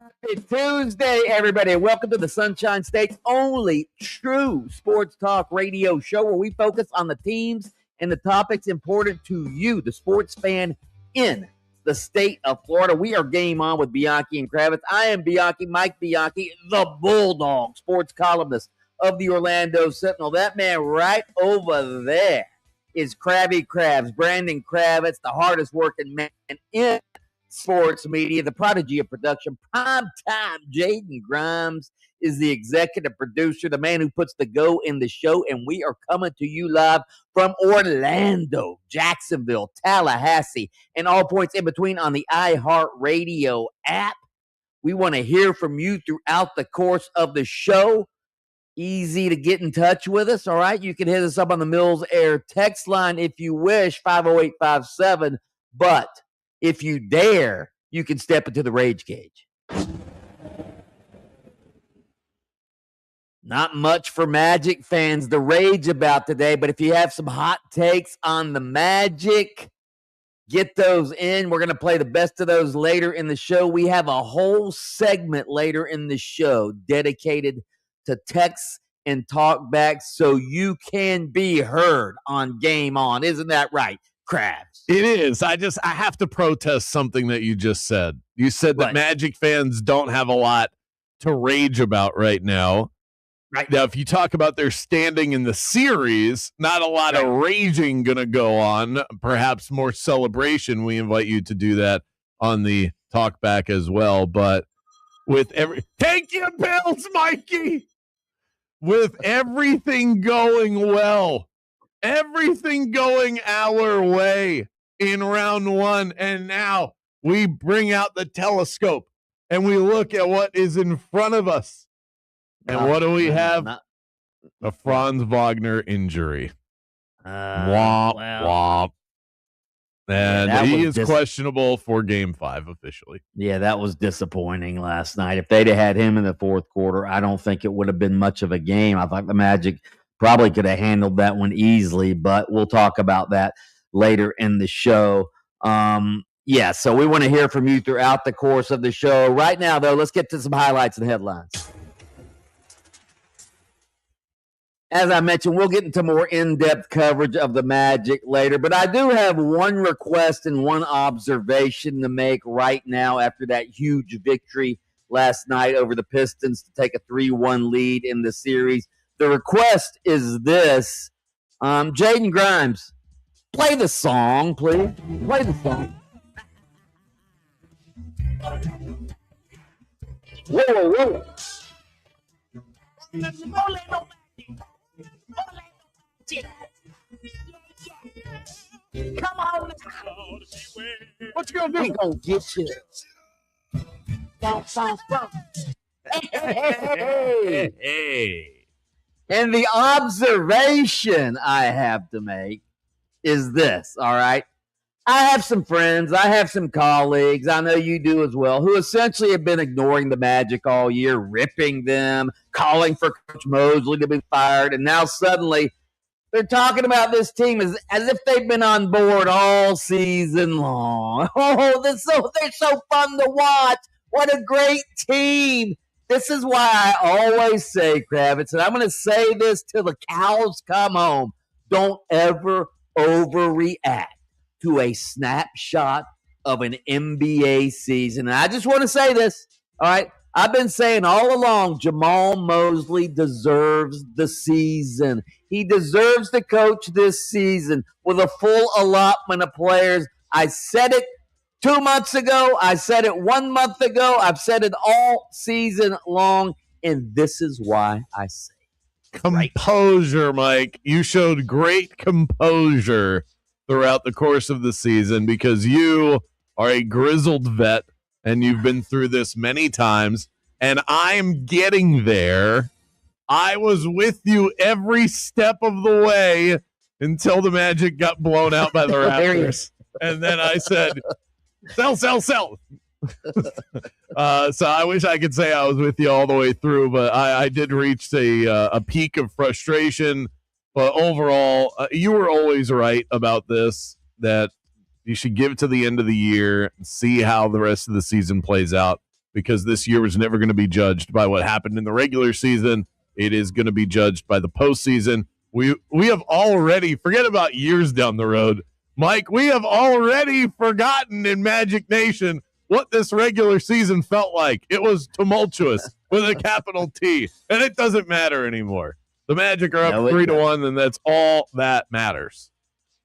Happy Tuesday, everybody. Welcome to the Sunshine State's only true sports talk radio show where we focus on the teams and the topics important to you, the sports fan in the state of Florida. We are game on with Bianchi and Kravitz. I am Bianchi, Mike Bianchi, the Bulldog sports columnist of the Orlando Sentinel. That man right over there is Krabby Krabs, Brandon Kravitz, the hardest working man in sports media, the prodigy of production, primetime Jaden Grimes is the executive producer, the man who puts the go in the show, and we are coming to you live from Orlando, Jacksonville, Tallahassee, and all points in between on the iHeart Radio app. We want to hear from you throughout the course of the show. Easy to get in touch with us, all right? You can hit us up on the Mills Air text line if you wish, 50857, but if you dare, you can step into the rage cage. Not much for Magic fans to rage about today, but if you have some hot takes on the Magic, get those in. We're going to play the best of those later in the show. We have a whole segment later in the show dedicated to texts and talkbacks so you can be heard on Game On. Isn't that right, Krabs? It is. I have to protest something that you just said. You said that Magic fans don't have a lot to rage about right now. Right. Now, if you talk about their standing in the series, not a lot of raging going to go on. Perhaps more celebration. We invite you to do that on the talkback as well. But with take your pills, Mikey. With everything going well, everything going our way in round one, and now we bring out the telescope and we look at what is in front of us. And what do we have? A Franz Wagner injury. Womp, womp. And he is questionable for Game 5 officially. Yeah, that was disappointing last night. If they'd have had him in the fourth quarter, I don't think it would have been much of a game. I thought the Magic probably could have handled that one easily, but we'll talk about that later in the show. So we want to hear from you throughout the course of the show. Right now, though, let's get to some highlights and headlines. As I mentioned, we'll get into more in-depth coverage of the Magic later, but I do have one request and one observation to make right now after that huge victory last night over the Pistons to take a 3-1 lead in the series. The request is this. Jaden Grimes, play the song, please. Play the song. Whoa, whoa. Come on. What you gonna do? We gonna get you. Hey. And the observation I have to make is this, all right? I have some friends, I have some colleagues, I know you do as well, who essentially have been ignoring the Magic all year, ripping them, calling for Coach Mosley to be fired, and now suddenly they're talking about this team as if they've been on board all season long. Oh, they're so fun to watch. What a great team. This is why I always say, Kravitz, and I'm going to say this till the cows come home, don't ever overreact to a snapshot of an NBA season. And I just want to say this, all right? I've been saying all along, Jamal Mosley deserves the season. He deserves to coach this season with a full allotment of players. I said it 2 months ago. I said it 1 month ago. I've said it all season long. And this is why I say composure, Mike. You showed great composure throughout the course of the season because you are a grizzled vet and you've been through this many times, and I'm getting there. I was with you every step of the way until the Magic got blown out by the Raptors. And then I said, sell. So I wish I could say I was with you all the way through, but I did reach a peak of frustration. But overall, you were always right about this, that you should give it to the end of the year and see how the rest of the season plays out. because this year was never going to be judged by what happened in the regular season. It is going to be judged by the postseason. We have already, forget about years down the road, Mike, we have already forgotten in Magic Nation what this regular season felt like. It was tumultuous with a capital T, and it doesn't matter anymore. The Magic are up 3-1, and that's all that matters.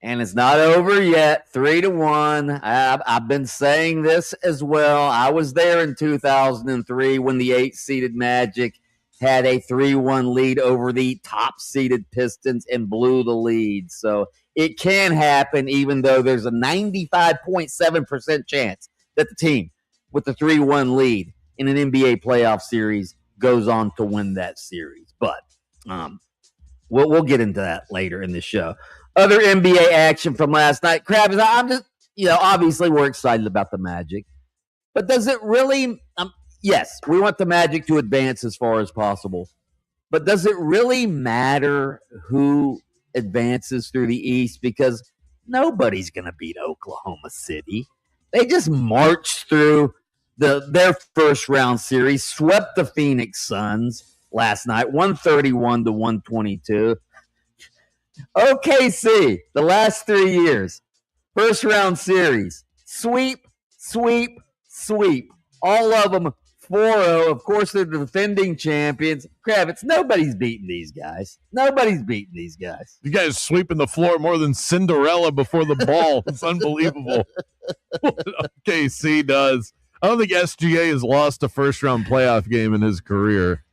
And it's not over yet. 3-1. I've been saying this as well. I was there in 2003 when the 8-seeded Magic had a 3-1 lead over the top-seeded Pistons and blew the lead. So it can happen, even though there's a 95.7% chance that the team with the 3-1 lead in an NBA playoff series goes on to win that series. But we'll get into that later in the show. Other NBA action from last night. Kravitz, I'm just, obviously we're excited about the Magic. But does it really, yes, we want the Magic to advance as far as possible. But does it really matter who advances through the East? Because nobody's going to beat Oklahoma City. They just marched through their first round series, swept the Phoenix Suns last night, 131-122. OKC, the last 3 years, first round series, sweep. All of them 4-0. Of course, they're the defending champions. Kravitz, nobody's beating these guys. You guys sweeping the floor more than Cinderella before the ball. It's unbelievable what OKC does. I don't think SGA has lost a first-round playoff game in his career.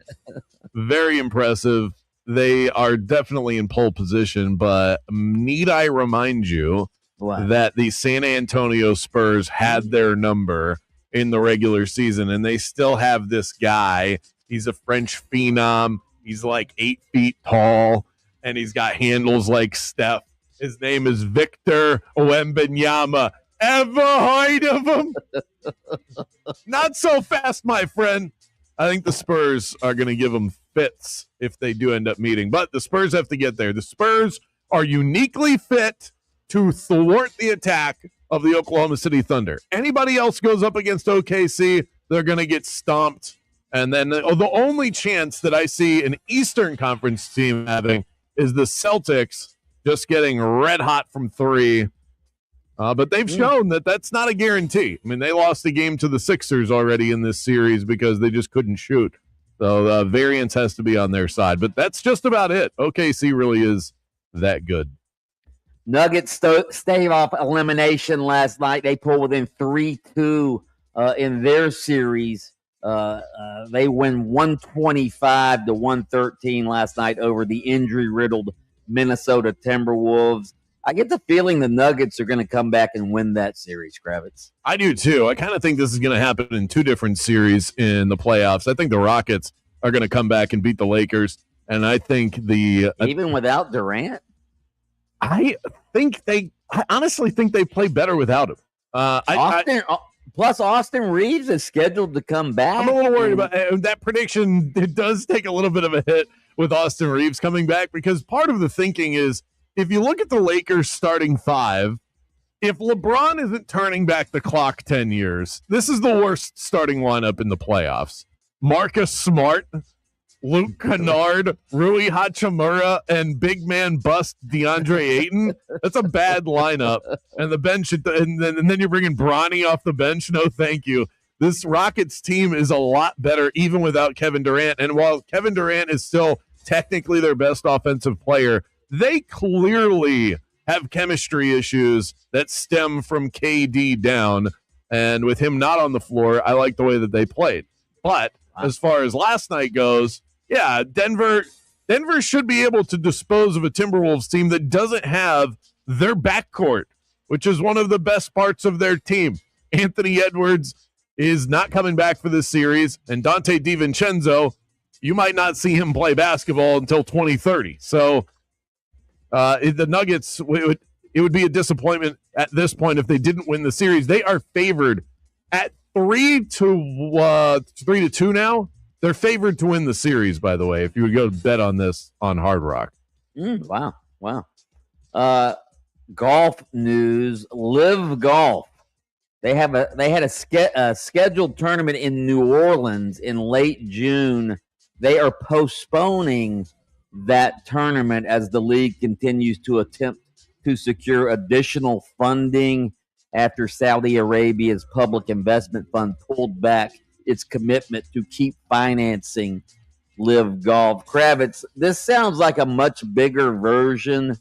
Very impressive. They are definitely in pole position, but need I remind you that the San Antonio Spurs had their number in the regular season, and they still have this guy. He's a French phenom. He's like 8 feet tall, and he's got handles like Steph. His name is Victor Wembanyama. Ever heard of him? Not so fast, my friend. I think the Spurs are going to give him fits if they do end up meeting. But the Spurs have to get there. The Spurs are uniquely fit to thwart the attack of the Oklahoma City Thunder. Anybody else goes up against OKC, they're going to get stomped. And then the only chance that I see an Eastern Conference team having is the Celtics just getting red hot from three. But they've shown that that's not a guarantee. I mean, they lost the game to the Sixers already in this series because they just couldn't shoot. So variance has to be on their side. But that's just about it. OKC really is that good. Nuggets stave off elimination last night. They pulled within 3-2 in their series. They win 125-113 last night over the injury-riddled Minnesota Timberwolves. I get the feeling the Nuggets are going to come back and win that series, Kravitz. I do, too. I kind of think this is going to happen in two different series in the playoffs. I think the Rockets are going to come back and beat the Lakers, and I think even without Durant? I honestly think they play better without him. Plus, Austin Reeves is scheduled to come back. I'm a little worried about that prediction. It does take a little bit of a hit with Austin Reeves coming back because part of the thinking is, if you look at the Lakers starting five, if LeBron isn't turning back the clock 10 years, this is the worst starting lineup in the playoffs. Marcus Smart, Luke Kennard, Rui Hachimura, and big man bust DeAndre Ayton. That's a bad lineup. And the bench, and then you're bringing Bronny off the bench. No, thank you. This Rockets team is a lot better even without Kevin Durant. And while Kevin Durant is still technically their best offensive player, they clearly have chemistry issues that stem from KD down. And with him not on the floor, I like the way that they played. But as far as last night goes, yeah, Denver should be able to dispose of a Timberwolves team that doesn't have their backcourt, which is one of the best parts of their team. Anthony Edwards is not coming back for this series, and Dante DiVincenzo, you might not see him play basketball until 2030. So the Nuggets, it would be a disappointment at this point if they didn't win the series. They are favored at 3-2 now. They're favored to win the series, by the way, if you would go bet on this on Hard Rock. Wow. Golf news. Live Golf They had a scheduled tournament in New Orleans in late June. They are postponing that tournament as the league continues to attempt to secure additional funding after Saudi Arabia's public investment fund pulled back its commitment to keep financing Live Golf. Kravitz, this sounds like a much bigger version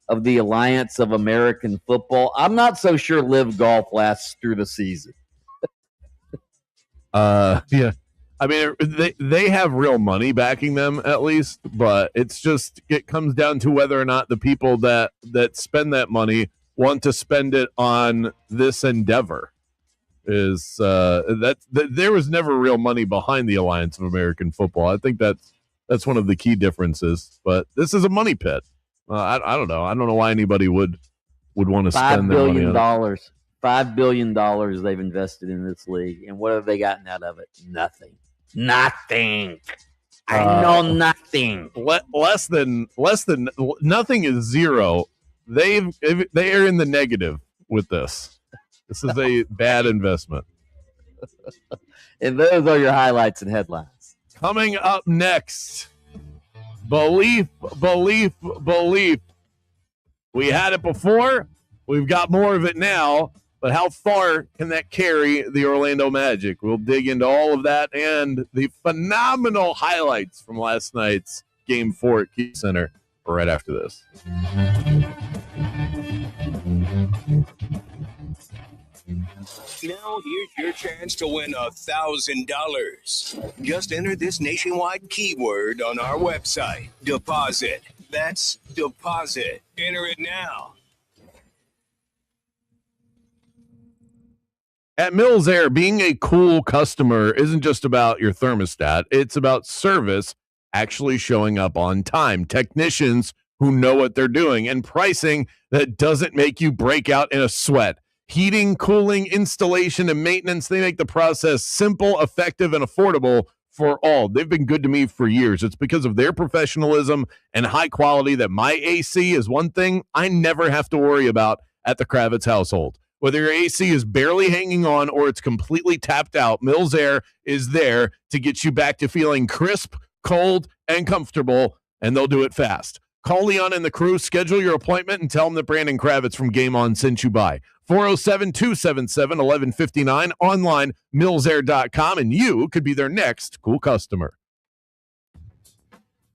of the Alliance of American Football. I'm not so sure Live Golf lasts through the season. Yeah. I mean, they have real money backing them at least, but it comes down to whether or not the people that spend that money want to spend it on this endeavor. There was never real money behind the Alliance of American Football. I think that's one of the key differences. But this is a money pit. I don't know. I don't know why anybody would want to spend their money on it. $5 billion they've invested in this league, and what have they gotten out of it? Nothing. I know nothing. Less than nothing is zero. They are in the negative with this. This is a bad investment. And those are your highlights and headlines. Coming up next, belief. We had it before. We've got more of it now. But how far can that carry the Orlando Magic? We'll dig into all of that and the phenomenal highlights from last night's Game 4 at Key Center right after this. Now here's your chance to win $1,000. Just enter this nationwide keyword on our website. Deposit. That's deposit. Enter it now. At Mills Air, being a cool customer isn't just about your thermostat. It's about service actually showing up on time, technicians who know what they're doing, and pricing that doesn't make you break out in a sweat. Heating, cooling, installation, and maintenance, they make the process simple, effective, and affordable for all. They've been good to me for years. It's because of their professionalism and high quality that my AC is one thing I never have to worry about at the Kravitz household. Whether your AC is barely hanging on or it's completely tapped out, Mills Air is there to get you back to feeling crisp, cold, and comfortable, and they'll do it fast. Call Leon and the crew, schedule your appointment, and tell them that Brandon Kravitz from Game On sent you by. 407-277-1159, online, millsair.com, and you could be their next cool customer.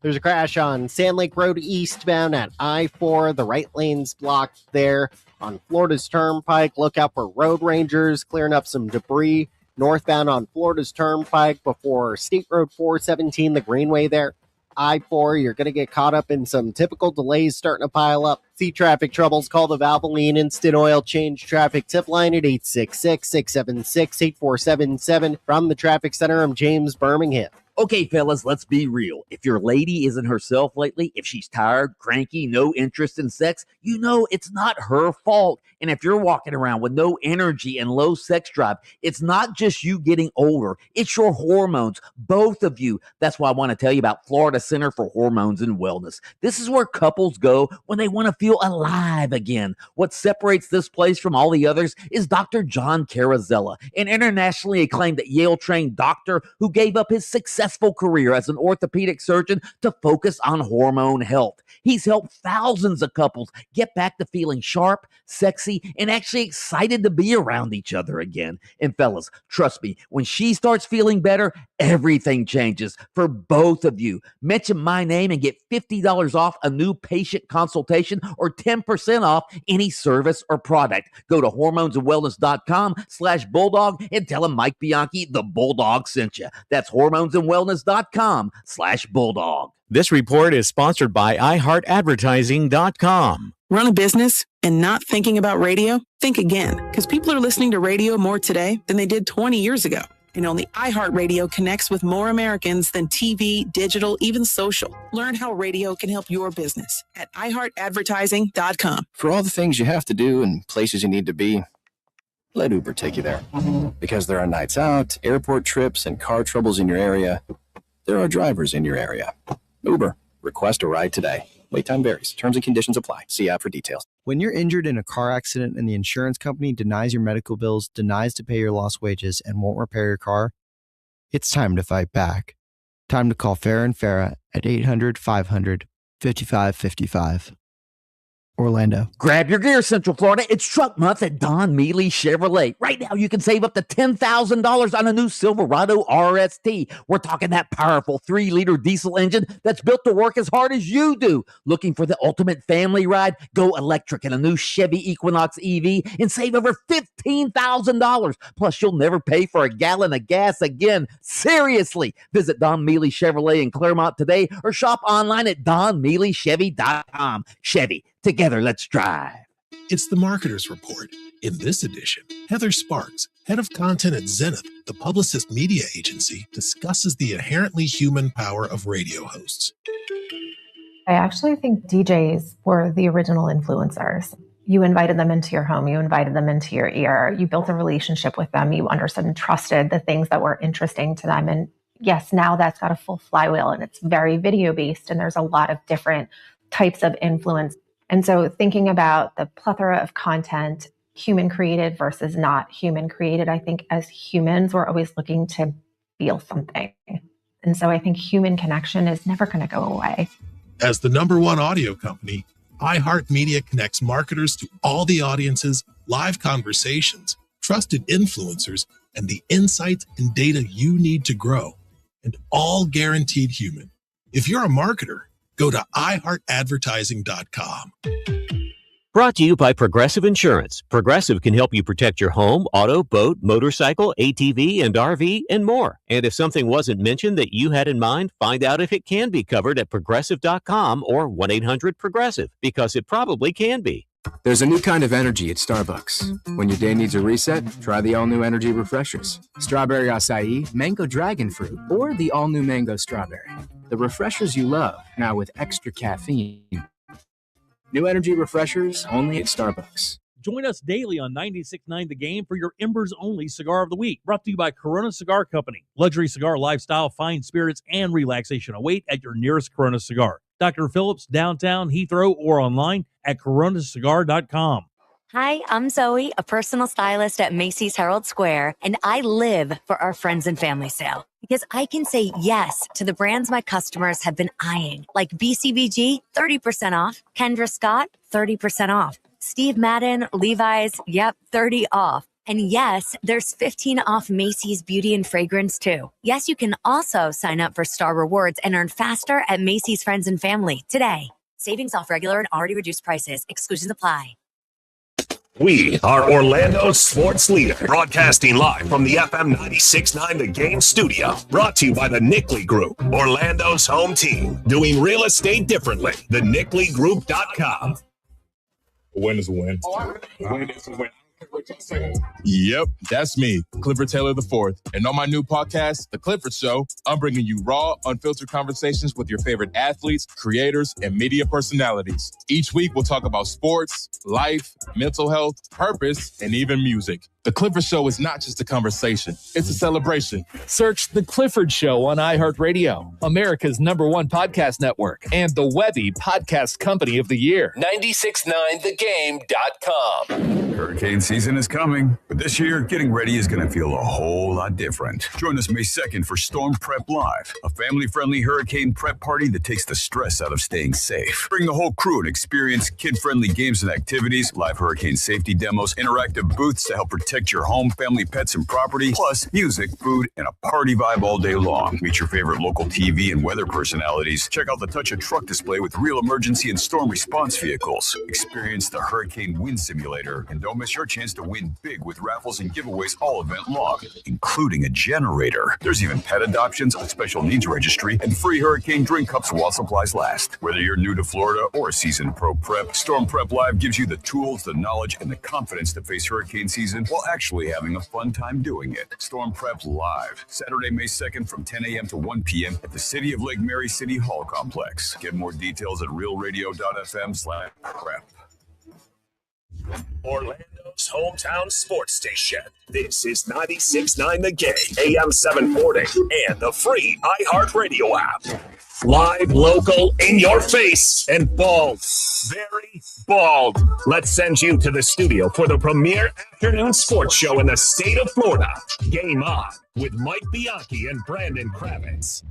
There's a crash on Sand Lake Road eastbound at I-4. The right lane's blocked there. On Florida's Turnpike, look out for road rangers clearing up some debris. Northbound on Florida's Turnpike before State Road 417, the Greenway there. I-4, you're going to get caught up in some typical delays starting to pile up. See traffic troubles, call the Valvoline Instant Oil Change Traffic Tip Line at 866-676-8477. From the Traffic Center, I'm James Birmingham. Okay, fellas, let's be real. If your lady isn't herself lately, if she's tired, cranky, no interest in sex, you know it's not her fault. And if you're walking around with no energy and low sex drive, it's not just you getting older. It's your hormones, both of you. That's why I want to tell you about Florida Center for Hormones and Wellness. This is where couples go when they want to feel alive again. What separates this place from all the others is Dr. John Carrazella, an internationally acclaimed Yale-trained doctor who gave up his successful career as an orthopedic surgeon to focus on hormone health. He's helped thousands of couples get back to feeling sharp, sexy, and actually excited to be around each other again. And fellas, trust me, when she starts feeling better, everything changes for both of you. Mention my name and get $50 off a new patient consultation or 10% off any service or product. Go to hormonesandwellness.com/bulldog and tell them Mike Bianchi, the Bulldog, sent you. That's hormonesandwellness.com/bulldog. This report is sponsored by iHeartAdvertising.com. Run a business and not thinking about radio? Think again, because people are listening to radio more today than they did 20 years ago. And only iHeartRadio connects with more Americans than TV, digital, even social. Learn how radio can help your business at iHeartAdvertising.com. For all the things you have to do and places you need to be, let Uber take you there. Because there are nights out, airport trips, and car troubles in your area, there are drivers in your area. Uber. Request a ride today. Wait time varies. Terms and conditions apply. See app for details. When you're injured in a car accident and the insurance company denies your medical bills, denies to pay your lost wages, and won't repair your car, it's time to fight back. Time to call Farah and Farah at 800-500-5555. Orlando. Grab your gear, Central Florida. It's Truck Month at Don Mealy Chevrolet. Right now, you can save up to $10,000 on a new Silverado RST. We're talking that powerful 3-liter diesel engine that's built to work as hard as you do. Looking for the ultimate family ride? Go electric in a new Chevy Equinox EV and save over $15,000. Plus, you'll never pay for a gallon of gas again. Seriously. Visit Don Mealy Chevrolet in Claremont today or shop online at donmealychevy.com. Chevy. Together, let's drive. It's the Marketer's Report. In this edition, Heather Sparks, head of content at Zenith, the Publicist media agency, discusses the inherently human power of radio hosts. I actually think DJs were the original influencers. You invited them into your home. You invited them into your ear. You built a relationship with them. You understood and trusted the things that were interesting to them. And yes, now that's got a full flywheel and it's very video-based and there's a lot of different types of influence. And so thinking about the plethora of content, human created versus not human created, I think as humans, we're always looking to feel something. And so I think human connection is never going to go away. As the #1 audio company, iHeart Media connects marketers to all the audiences, live conversations, trusted influencers, and the insights and data you need to grow, and all guaranteed human. If you're a marketer, go to iHeartAdvertising.com. Brought to you by Progressive Insurance. Progressive can help you protect your home, auto, boat, motorcycle, ATV, and RV, and more. And if something wasn't mentioned that you had in mind, find out if it can be covered at Progressive.com or 1-800-PROGRESSIVE, because it probably can be. There's a new kind of energy at Starbucks. When your day needs a reset, try the all-new energy refreshers. Strawberry acai, mango dragon fruit, or the all-new mango strawberry. The refreshers you love, now with extra caffeine. New energy refreshers only at Starbucks. Join us daily on 96.9 The Game for your Embers-only Cigar of the Week. Brought to you by Corona Cigar Company. Luxury cigar lifestyle, fine spirits, and relaxation await at your nearest Corona Cigar. Dr. Phillips, downtown, Heathrow, or online at coronacigar.com. Hi, I'm Zoe, a personal stylist at Macy's Herald Square, and I live for our friends and family sale because I can say yes to the brands my customers have been eyeing, like BCBG, 30% off, Kendra Scott, 30% off, Steve Madden, Levi's, yep, 30 off. And yes, there's 15 off Macy's Beauty and Fragrance too. Yes, you can also sign up for Star Rewards and earn faster at Macy's Friends and Family today. Savings off regular and already reduced prices. Exclusions apply. We are Orlando's sports leader, broadcasting live from the FM 96.9 The Game studio. Brought to you by the Nickley Group, Orlando's home team, doing real estate differently. TheNickleyGroup.com. A win is a win. A win is a win. Yep, that's me, Clifford Taylor IV. And on my new podcast, The Clifford Show, I'm bringing you raw, unfiltered conversations with your favorite athletes, creators, and media personalities. Each week, we'll talk about sports, life, mental health, purpose, and even music. The Clifford Show is not just a conversation, it's a celebration. Search The Clifford Show on iHeartRadio, America's #1 podcast network, and the Webby Podcast Company of the Year. 969thegame.com. Hurricane season is coming, but this year, getting ready is going to feel a whole lot different. Join us May 2nd for Storm Prep Live, a family-friendly hurricane prep party that takes the stress out of staying safe. Bring the whole crew and experience kid-friendly games and activities, live hurricane safety demos, interactive booths to help protect your home, family, pets, and property, plus music, food, and a party vibe all day long. Meet your favorite local TV and weather personalities. Check out the Touch a Truck display with real emergency and storm response vehicles. Experience the Hurricane Wind Simulator, and don't miss your chance to win big with raffles and giveaways all event long, including a generator. There's even pet adoptions, a special needs registry, and free hurricane drink cups while supplies last. Whether you're new to Florida or a seasoned pro prep, Storm Prep Live gives you the tools, the knowledge, and the confidence to face hurricane season while actually having a fun time doing it. Storm Prep Live, Saturday, May 2nd from 10 a.m. to 1 p.m. at the City of Lake Mary City Hall Complex. Get more details at realradio.fm/prep. Orlando's hometown sports station. This is 96.9 The Game, AM 740, and the free iHeart Radio app. Live, local, in your face, and bald. Very bald. Let's send you to the studio for the premier afternoon sports show in the state of Florida. Game On with Mike Bianchi and Brandon Kravitz.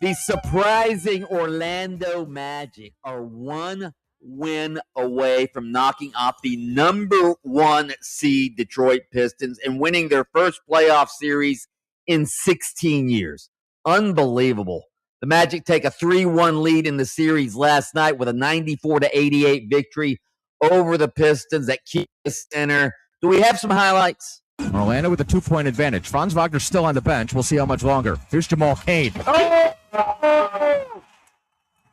The surprising Orlando Magic are one win away from knocking off the number 1 seed Detroit Pistons and winning their first playoff series in 16 years. Unbelievable. The Magic take a 3-1 lead in the series last night with a 94-88 victory over the Pistons at Kia Center. Do we have some highlights? Orlando with a 2-point advantage. Franz Wagner's still on the bench. We'll see how much longer. Here's Jamal Cain. Oh!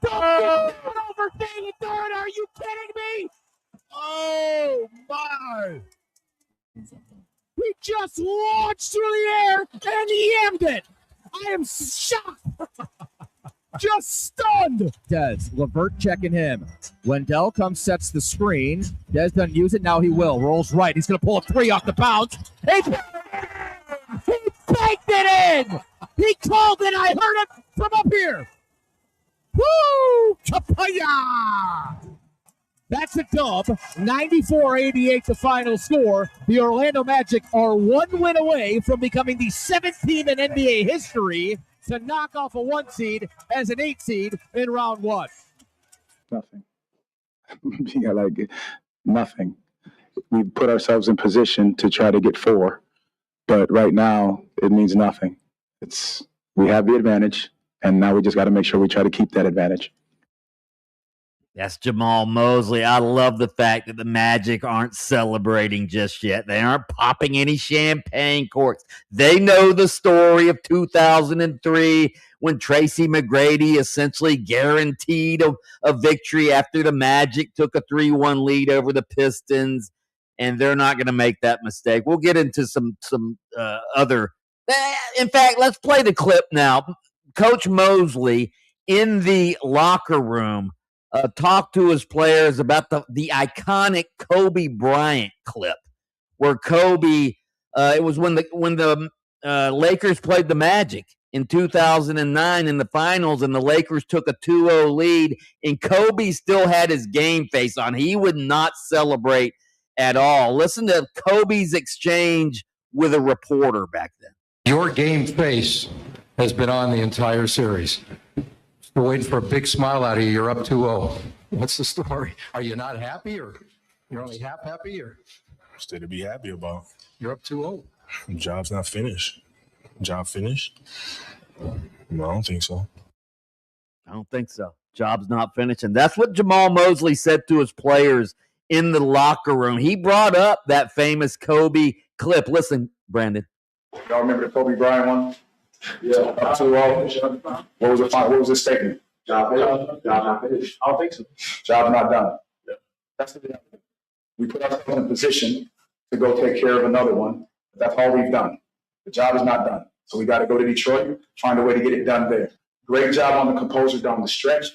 Don't get over David Thorne. Are you kidding me? Oh, my. He just launched through the air, and he aimed it. I am shocked. Just stunned. Dez, Levert checking him. Wendell comes, sets the screen. Dez doesn't use it. Now he will. Rolls right. He's going to pull a 3 off the bounce. He baked it in. He called it. I heard it from up here. Woo! Kapaya! That's a dub. 94-88 the final score. The Orlando Magic are 1 win away from becoming the 7th team in NBA history to knock off a 1 seed as an 8 seed in round 1. Nothing. Nothing. We put ourselves in position to try to get 4, but right now it means nothing. We have the advantage, and now we just got to make sure we try to keep that advantage. That's Jamal Mosley. I love the fact that the Magic aren't celebrating just yet. They aren't popping any champagne corks. They know the story of 2003 when Tracy McGrady essentially guaranteed a victory after the Magic took a 3-1 lead over the Pistons, and they're not going to make that mistake. We'll get into some other. In fact, let's play the clip now. Coach Mosley in the locker room talked to his players about the iconic Kobe Bryant clip where Kobe, it was when the Lakers played the Magic in 2009 in the finals, and the Lakers took a 2-0 lead, and Kobe still had his game face on. He would not celebrate at all. Listen to Kobe's exchange with a reporter back then. Your game face has been on the entire series. We're waiting for a big smile out of you. You're up 2-0. What's the story? Are you not happy, or you're only half happy, or? Still to be happy about. You're up 2-0. Job's not finished. Job finished? No, I don't think so. I don't think so. Job's not finished. And that's what Jamal Mosley said to his players in the locker room. He brought up that famous Kobe clip. Listen, Brandon. Y'all remember the Kobe Bryant one? Yeah. Up 2-0. What was the statement? Job not finished. I don't think so. Job not done. Yeah. That's the reality. We put ourselves in a position to go take care of another one. But that's all we've done. The job is not done. So we got to go to Detroit, find a way to get it done there. Great job on the composure down the stretch.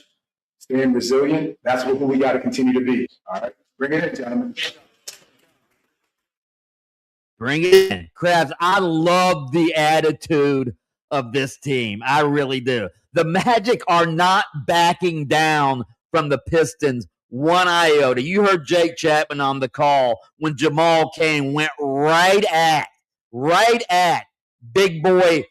Staying resilient. That's who we got to continue to be. All right. Bring it in, gentlemen. Bring it in. Krabs, I love the attitude of this team. I really do. The Magic are not backing down from the Pistons one iota. You heard Jake Chapman on the call when Jamal Cain went right at big boy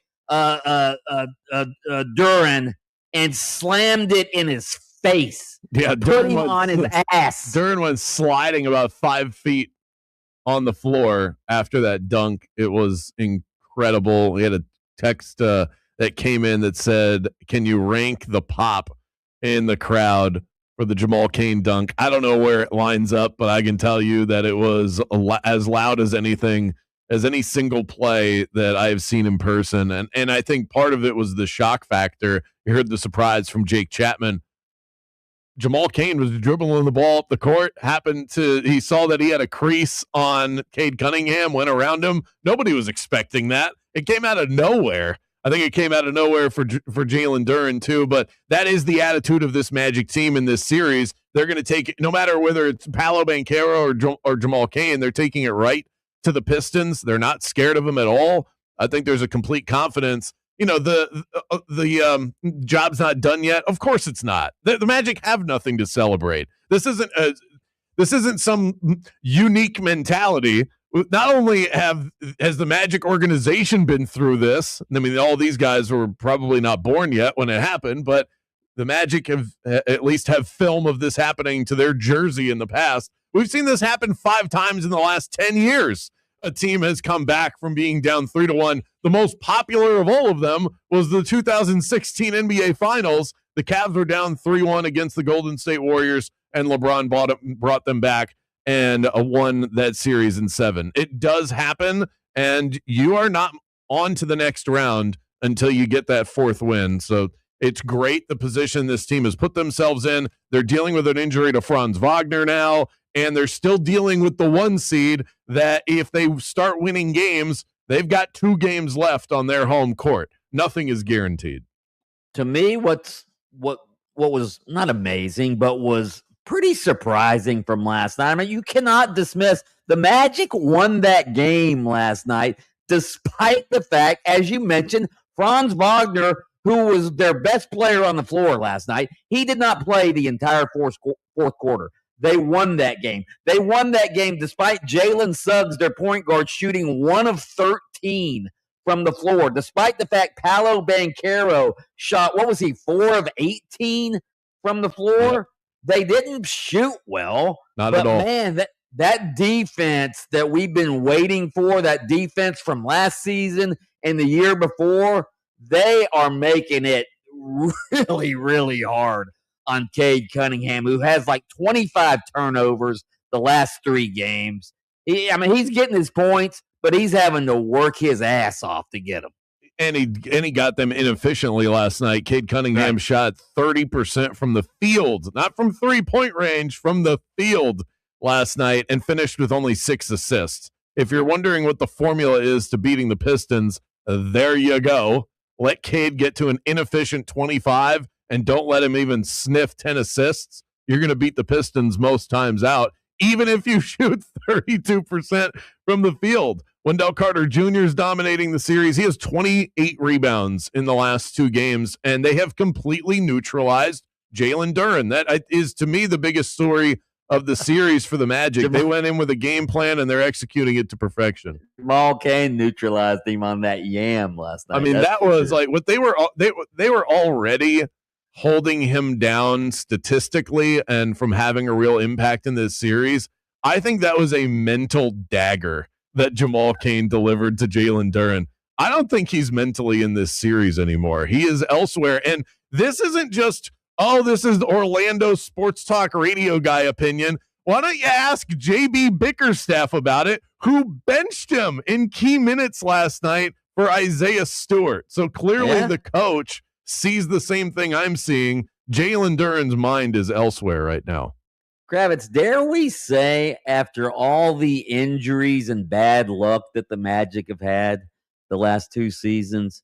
Duran and slammed it in his face. Yeah, put him on his ass. Duran went sliding about 5 feet on the floor after that dunk. It was incredible. He had a text that came in that said, "Can you rank the pop in the crowd for the Jamal Cain dunk?" I don't know where it lines up, but I can tell you that it was as loud as anything, as any single play that I've seen in person. And I think part of it was the shock factor. You heard the surprise from Jake Chapman. Jamal Cain was dribbling the ball up the court, he saw that he had a crease on Cade Cunningham, went around him. Nobody was expecting that. It came out of nowhere. I think it came out of nowhere for Jalen Duran too, but that is the attitude of this Magic team in this series. they're going to take it, no matter whether it's Paolo Banchero or Jamal Cain, they're taking it right to the Pistons. They're not scared of them at all. I think there's a complete confidence. The job's not done yet. Of course it's not. The Magic have nothing to celebrate. This isn't some unique mentality. Not only has the Magic organization been through this, I mean, all these guys were probably not born yet when it happened, but the Magic have at least have film of this happening to their jersey in the past. We've seen this happen 5 times in the last 10 years. A team has come back from being down 3-1. The most popular of all of them was the 2016 NBA Finals. The Cavs were down 3-1 against the Golden State Warriors, and LeBron brought them back and won that series in 7. It does happen, and you are not on to the next round until you get that 4th win. So it's great the position this team has put themselves in. They're dealing with an injury to Franz Wagner now, and they're still dealing with the 1 seed that if they start winning games, they've got 2 games left on their home court. Nothing is guaranteed. To me, what was not amazing, but was pretty surprising from last night. I mean, you cannot dismiss the Magic won that game last night, despite the fact, as you mentioned, Franz Wagner, who was their best player on the floor last night, he did not play the entire fourth quarter. They won that game. They won that game despite Jalen Suggs, their point guard, shooting 1 of 13 from the floor, despite the fact Paolo Banchero shot, 4 of 18 from the floor? Yep. They didn't shoot well. Not at all. Man, that defense that we've been waiting for, that defense from last season and the year before, they are making it really, really hard on Cade Cunningham, who has like 25 turnovers the last 3 games. He's getting his points, but he's having to work his ass off to get them. And he got them inefficiently last night. Cade Cunningham shot 30% from the field, not from 3-point range, from the field last night, and finished with only 6 assists. If you're wondering what the formula is to beating the Pistons, there you go. Let Cade get to an inefficient 25 and don't let him even sniff 10 assists. You're going to beat the Pistons most times out, even if you shoot 32% from the field. Wendell Carter Jr. is dominating the series. He has 28 rebounds in the last 2 games, and they have completely neutralized Jalen Duren. That is, to me, the biggest story of the series for the Magic. They went in with a game plan, and they're executing it to perfection. Jamal Cain neutralized him on that yam last night. I mean, that was like what they were already holding him down statistically and from having a real impact in this series. I think that was a mental dagger that Jamal Cain delivered to Jalen Duren. I don't think he's mentally in this series anymore. He is elsewhere. And this isn't just, this is the Orlando Sports Talk radio guy opinion. Why don't you ask JB Bickerstaff about it, who benched him in key minutes last night for Isaiah Stewart? So clearly the coach sees the same thing I'm seeing. Jalen Duren's mind is elsewhere right now. Kravitz, dare we say, after all the injuries and bad luck that the Magic have had the last 2 seasons,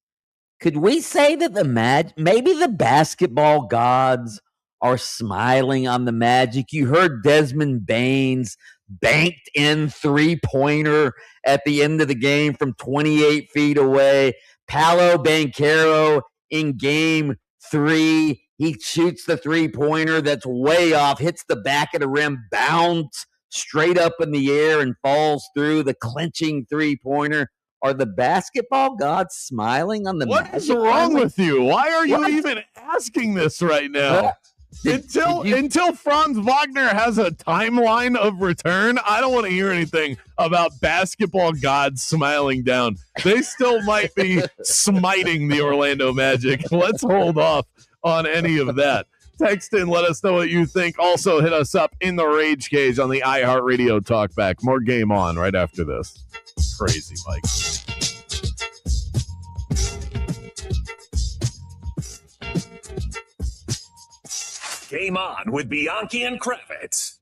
could we say that maybe the basketball gods are smiling on the Magic? You heard Desmond Baines banked in 3-pointer at the end of the game from 28 feet away. Paolo Banchero in game 3, he shoots the 3-pointer that's way off, hits the back of the rim, bounce straight up in the air and falls through the clinching 3-pointer. Are the basketball gods smiling on the Magic? What is wrong with you? Why are you even asking this right now? Until Franz Wagner has a timeline of return, I don't want to hear anything about basketball gods smiling down. They still might be smiting the Orlando Magic. Let's hold off on any of that. Text in, let us know what you think. Also, hit us up in the Rage Cage on the iHeart Radio Talkback. More Game On right after this. Crazy, Mike. Game On with Bianchi and Kravitz.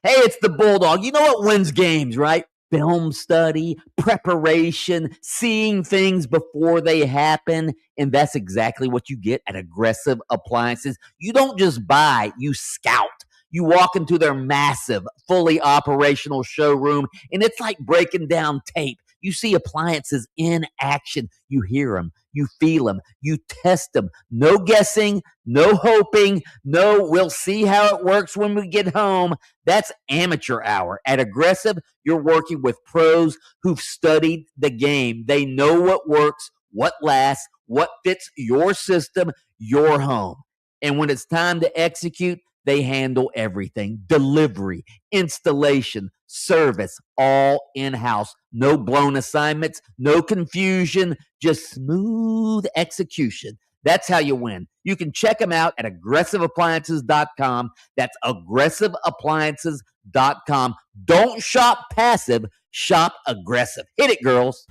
Hey, it's the Bulldog. You know what wins games, right? film study, preparation, seeing things before they happen. And that's exactly what you get at Aggressive Appliances. You don't just buy, you scout. You walk into their massive, fully operational showroom, and it's like breaking down tape. You see appliances in action. You hear them. You feel them. You test them. No guessing, no hoping, no we'll see how it works when we get home. That's amateur hour. At Aggressive, you're working with pros who've studied the game. They know what works, what lasts, what fits your system, your home. And when it's time to execute, they handle everything. Delivery, installation, service, all in-house. No blown assignments, no confusion, just smooth execution. That's how you win. You can check them out at aggressiveappliances.com. That's aggressiveappliances.com. Don't shop passive, shop aggressive. Hit it, girls.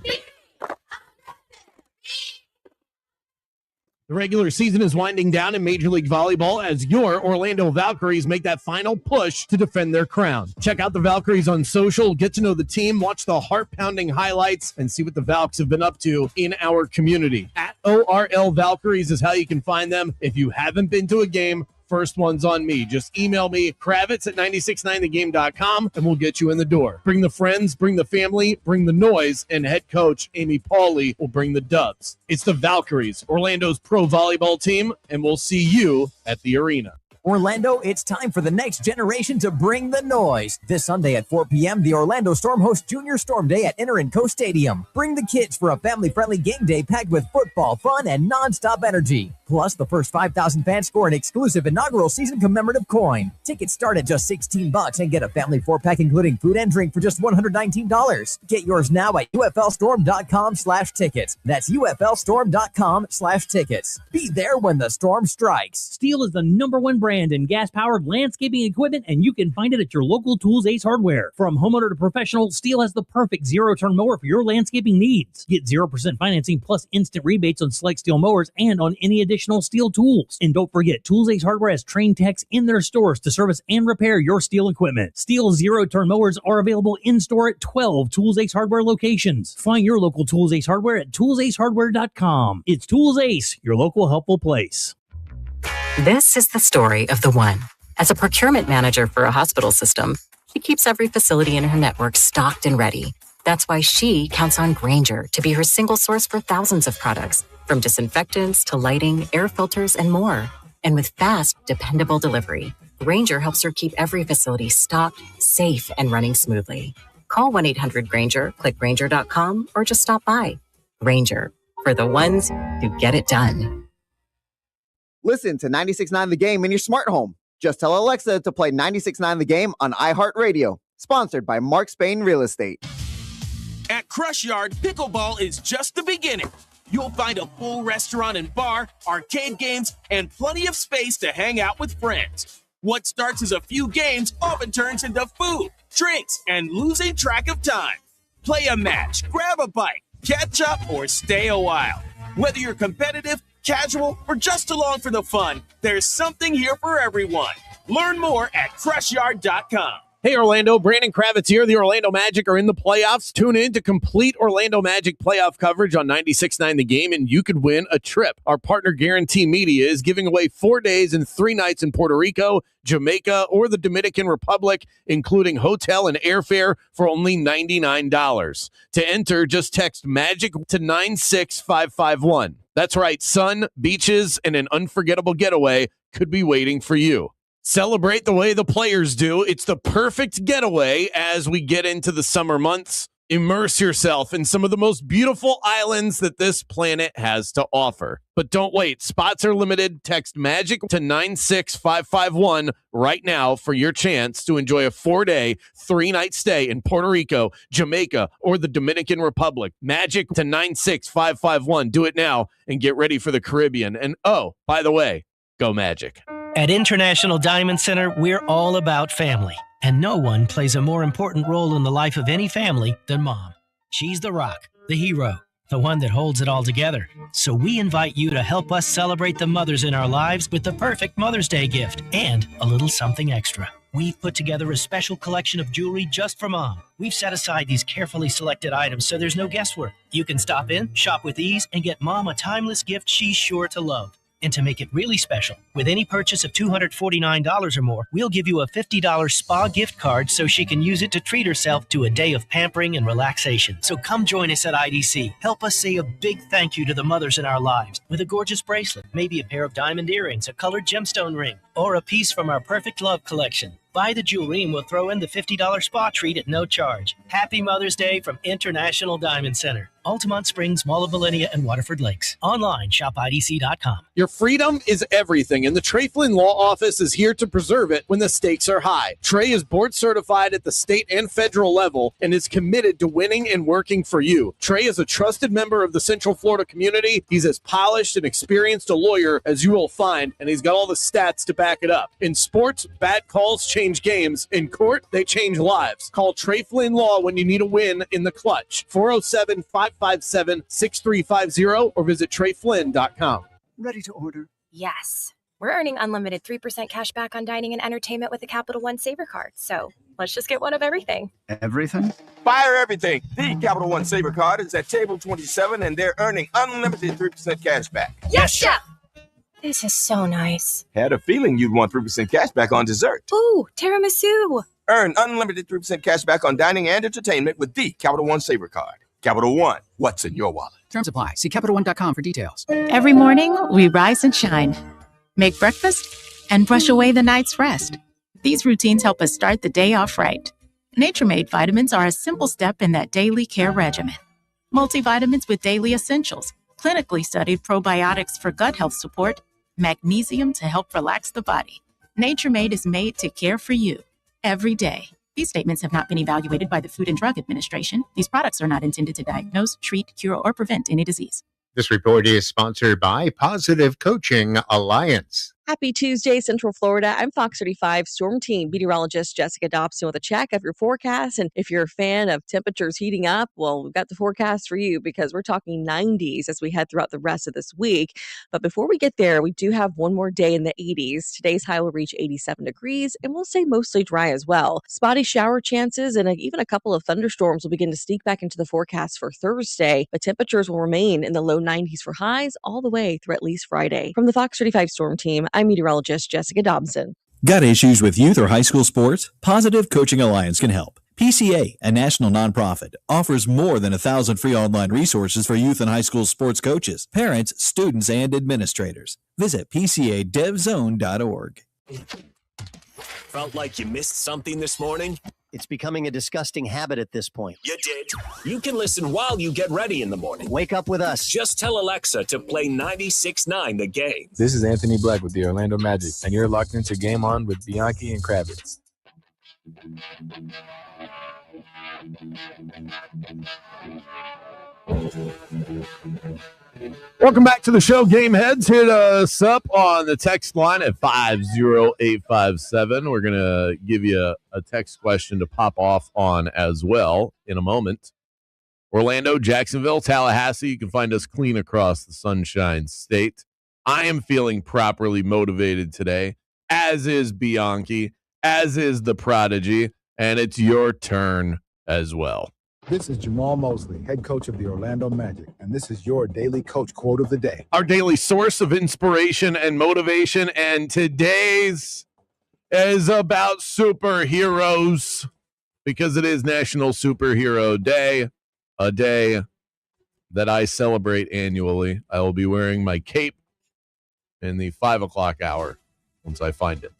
The regular season is winding down in Major League Volleyball as your Orlando Valkyries make that final push to defend their crown. Check out the Valkyries on social, get to know the team, watch the heart-pounding highlights, and see what the Valks have been up to in our community. At ORL Valkyries is how you can find them. If you haven't been to a game, first one's on me. Just email me, Kravitz at 969thegame.com, and we'll get you in the door. Bring the friends, bring the family, bring the noise, and head coach Amy Pauley will bring the dubs. It's the Valkyries, Orlando's pro volleyball team, and we'll see you at the arena. Orlando, it's time for the next generation to bring the noise. This Sunday at 4 p.m., the Orlando Storm hosts Junior Storm Day at Inter & Co Stadium. Bring the kids for a family-friendly game day packed with football, fun, and nonstop energy. Plus, the first 5,000 fans score an exclusive inaugural season commemorative coin. Tickets start at just $16 and get a family 4-pack including food and drink for just $119. Get yours now at uflstorm.com/tickets. That's uflstorm.com/tickets. Be there when the storm strikes. Steel is the #1 brand in gas-powered landscaping equipment, and you can find it at your local Tools Ace Hardware. From homeowner to professional, Steel has the perfect zero-turn mower for your landscaping needs. Get 0% financing plus instant rebates on select Steel mowers and on any additional Steel tools. And don't forget, Tools Ace Hardware has trained techs in their stores to service and repair your Steel equipment. Steel zero-turn mowers are available in-store at 12 Tools Ace Hardware locations. Find your local Tools Ace Hardware at toolsacehardware.com. It's Tools Ace, your local helpful place. This is the story of the one. As a procurement manager for a hospital system, she keeps every facility in her network stocked and ready. That's why she counts on Grainger to be her single source for thousands of products, from disinfectants to lighting, air filters, and more. And with fast, dependable delivery, Grainger helps her keep every facility stocked, safe, and running smoothly. Call 1-800-GRAINGER, click Grainger.com, or just stop by. Grainger, for the ones who get it done. Listen to 96.9 The Game in your smart home. Just tell Alexa to play 96.9 The Game on iHeart Radio. Sponsored by Mark Spain Real Estate. At Crush Yard, pickleball is just the beginning. You'll find a full restaurant and bar, arcade games, and plenty of space to hang out with friends. What starts as a few games often turns into food, drinks, and losing track of time. Play a match, grab a bite, catch up, or stay a while. Whether you're competitive, casual, or just along for the fun, there's something here for everyone. Learn more at crushyard.com. Hey, Orlando, Brandon Kravitz here. The Orlando Magic are in the playoffs. Tune in to complete Orlando Magic playoff coverage on 96.9 The Game, and you could win a trip. Our partner, Guarantee Media, is giving away 4 days and 3 nights in Puerto Rico, Jamaica, or the Dominican Republic, including hotel and airfare for only $99. To enter, just text MAGIC to 96551. That's right, sun, beaches, and an unforgettable getaway could be waiting for you. Celebrate the way the players do. It's the perfect getaway as we get into the summer months. Immerse yourself in some of the most beautiful islands that this planet has to offer. But don't wait. Spots are limited. Text MAGIC to 96551 right now for your chance to enjoy a 4-day, 3-night stay in Puerto Rico, Jamaica, or the Dominican Republic. MAGIC to 96551. Do it now and get ready for the Caribbean. And oh, by the way, go Magic. At International Diamond Center, we're all about family, and no one plays a more important role in the life of any family than Mom. She's the rock, the hero, the one that holds it all together. So we invite you to help us celebrate the mothers in our lives with the perfect Mother's Day gift and a little something extra. We've put together a special collection of jewelry just for Mom. We've set aside these carefully selected items so there's no guesswork. You can stop in, shop with ease, and get Mom a timeless gift she's sure to love. And to make it really special, with any purchase of $249 or more, we'll give you a $50 spa gift card so she can use it to treat herself to a day of pampering and relaxation. So come join us at IDC. Help us say a big thank you to the mothers in our lives with a gorgeous bracelet, maybe a pair of diamond earrings, a colored gemstone ring, or a piece from our Perfect Love collection. Buy the jewelry and we'll throw in the $50 spa treat at no charge. Happy Mother's Day from International Diamond Center. Altamont Springs, Mall of Millennia, and Waterford Lakes. Online, shopidc.com. Your freedom is everything, and the Trey Flynn Law Office is here to preserve it when the stakes are high. Trey is board certified at the state and federal level and is committed to winning and working for you. Trey is a trusted member of the Central Florida community. He's as polished and experienced a lawyer as you will find, and he's got all the stats to back it up. In sports, bad calls change games. In court, they change lives. Call Trey Flynn Law when you need a win in the clutch. 407-557-6350 or visit TreyFlynn.com. Ready to order? Yes. We're earning unlimited 3% cash back on dining and entertainment with the Capital One Saver Card. So let's just get one of everything. Everything? Fire everything. The Capital One Saver Card is at table 27, and they're earning unlimited 3% cash back. Yes, chef. This is so nice. Had a feeling you'd want 3% cash back on dessert. Ooh, tiramisu. Earn unlimited 3% cash back on dining and entertainment with the Capital One Saver Card. Capital One, what's in your wallet? Terms apply. See CapitalOne.com for details. Every morning, we rise and shine, make breakfast, and brush away the night's rest. These routines help us start the day off right. Nature-Made vitamins are a simple step in that daily care regimen. Multivitamins with daily essentials, clinically studied probiotics for gut health support, magnesium to help relax the body. Nature-Made is made to care for you every day. These statements have not been evaluated by the Food and Drug Administration. These products are not intended to diagnose, treat, cure, or prevent any disease. This report is sponsored by Positive Coaching Alliance. Happy Tuesday, Central Florida. I'm Fox 35 Storm Team meteorologist Jessica Dobson with a check of your forecast. And if you're a fan of temperatures heating up, well, we've got the forecast for you because we're talking 90s as we head throughout the rest of this week. But before we get there, we do have one more day in the 80s. Today's high will reach 87 degrees and we'll stay mostly dry as well. Spotty shower chances and even a couple of thunderstorms will begin to sneak back into the forecast for Thursday. But temperatures will remain in the low 90s for highs all the way through at least Friday. From the Fox 35 Storm Team, I'm meteorologist Jessica Dobson. Got issues with youth or high school sports? Positive Coaching Alliance can help. PCA, a national nonprofit, offers more than 1,000 free online resources for youth and high school sports coaches, parents, students, and administrators. Visit PCADevZone.org. Felt like you missed something this morning? It's becoming a disgusting habit at this point. You did. You can listen while you get ready in the morning. Wake up with us. Just tell Alexa to play 96.9 The Game. This is Anthony Black with the Orlando Magic, and you're locked into Game On with Bianchi and Kravitz. Welcome back to the show, Game Heads. Hit us up on the text line at 50857. We're going to give you a text question to pop off on as well in a moment. Orlando, Jacksonville, Tallahassee. You can find us clean across the Sunshine State. I am feeling properly motivated today, as is Bianchi, as is the Prodigy, and it's your turn as well. This is Jamal Mosley, head coach of the Orlando Magic, and this is your daily coach quote of the day. Our daily source of inspiration and motivation, and today's is about superheroes because it is National Superhero Day, a day that I celebrate annually. I will be wearing my cape in the 5 o'clock hour once I find it.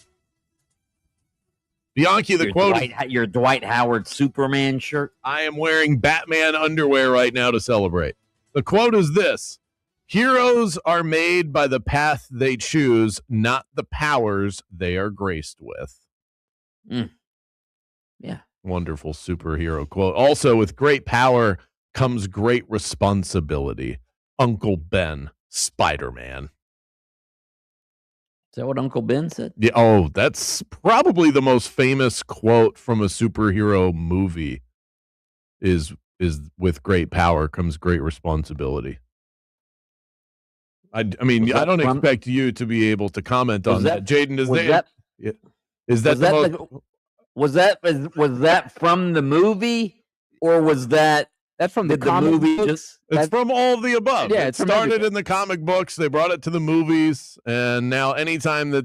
Bianchi, the quote. Your Dwight Howard Superman shirt. I am wearing Batman underwear right now to celebrate. The quote is this: heroes are made by the path they choose, not the powers they are graced with. Yeah. Wonderful superhero quote. Also, with great power comes great responsibility. Uncle Ben, Spider-Man. Is that what Uncle Ben said? Yeah. Oh, that's probably the most famous quote from a superhero movie. Is with great power comes great responsibility. I mean, I don't expect you to be able to comment on that. Jaden, is that? Yeah. Is that was that from the movie, or was that's from the comic movie? Books? It's from all of the above. Yeah, it started in the comic books. They brought it to the movies, and now anytime they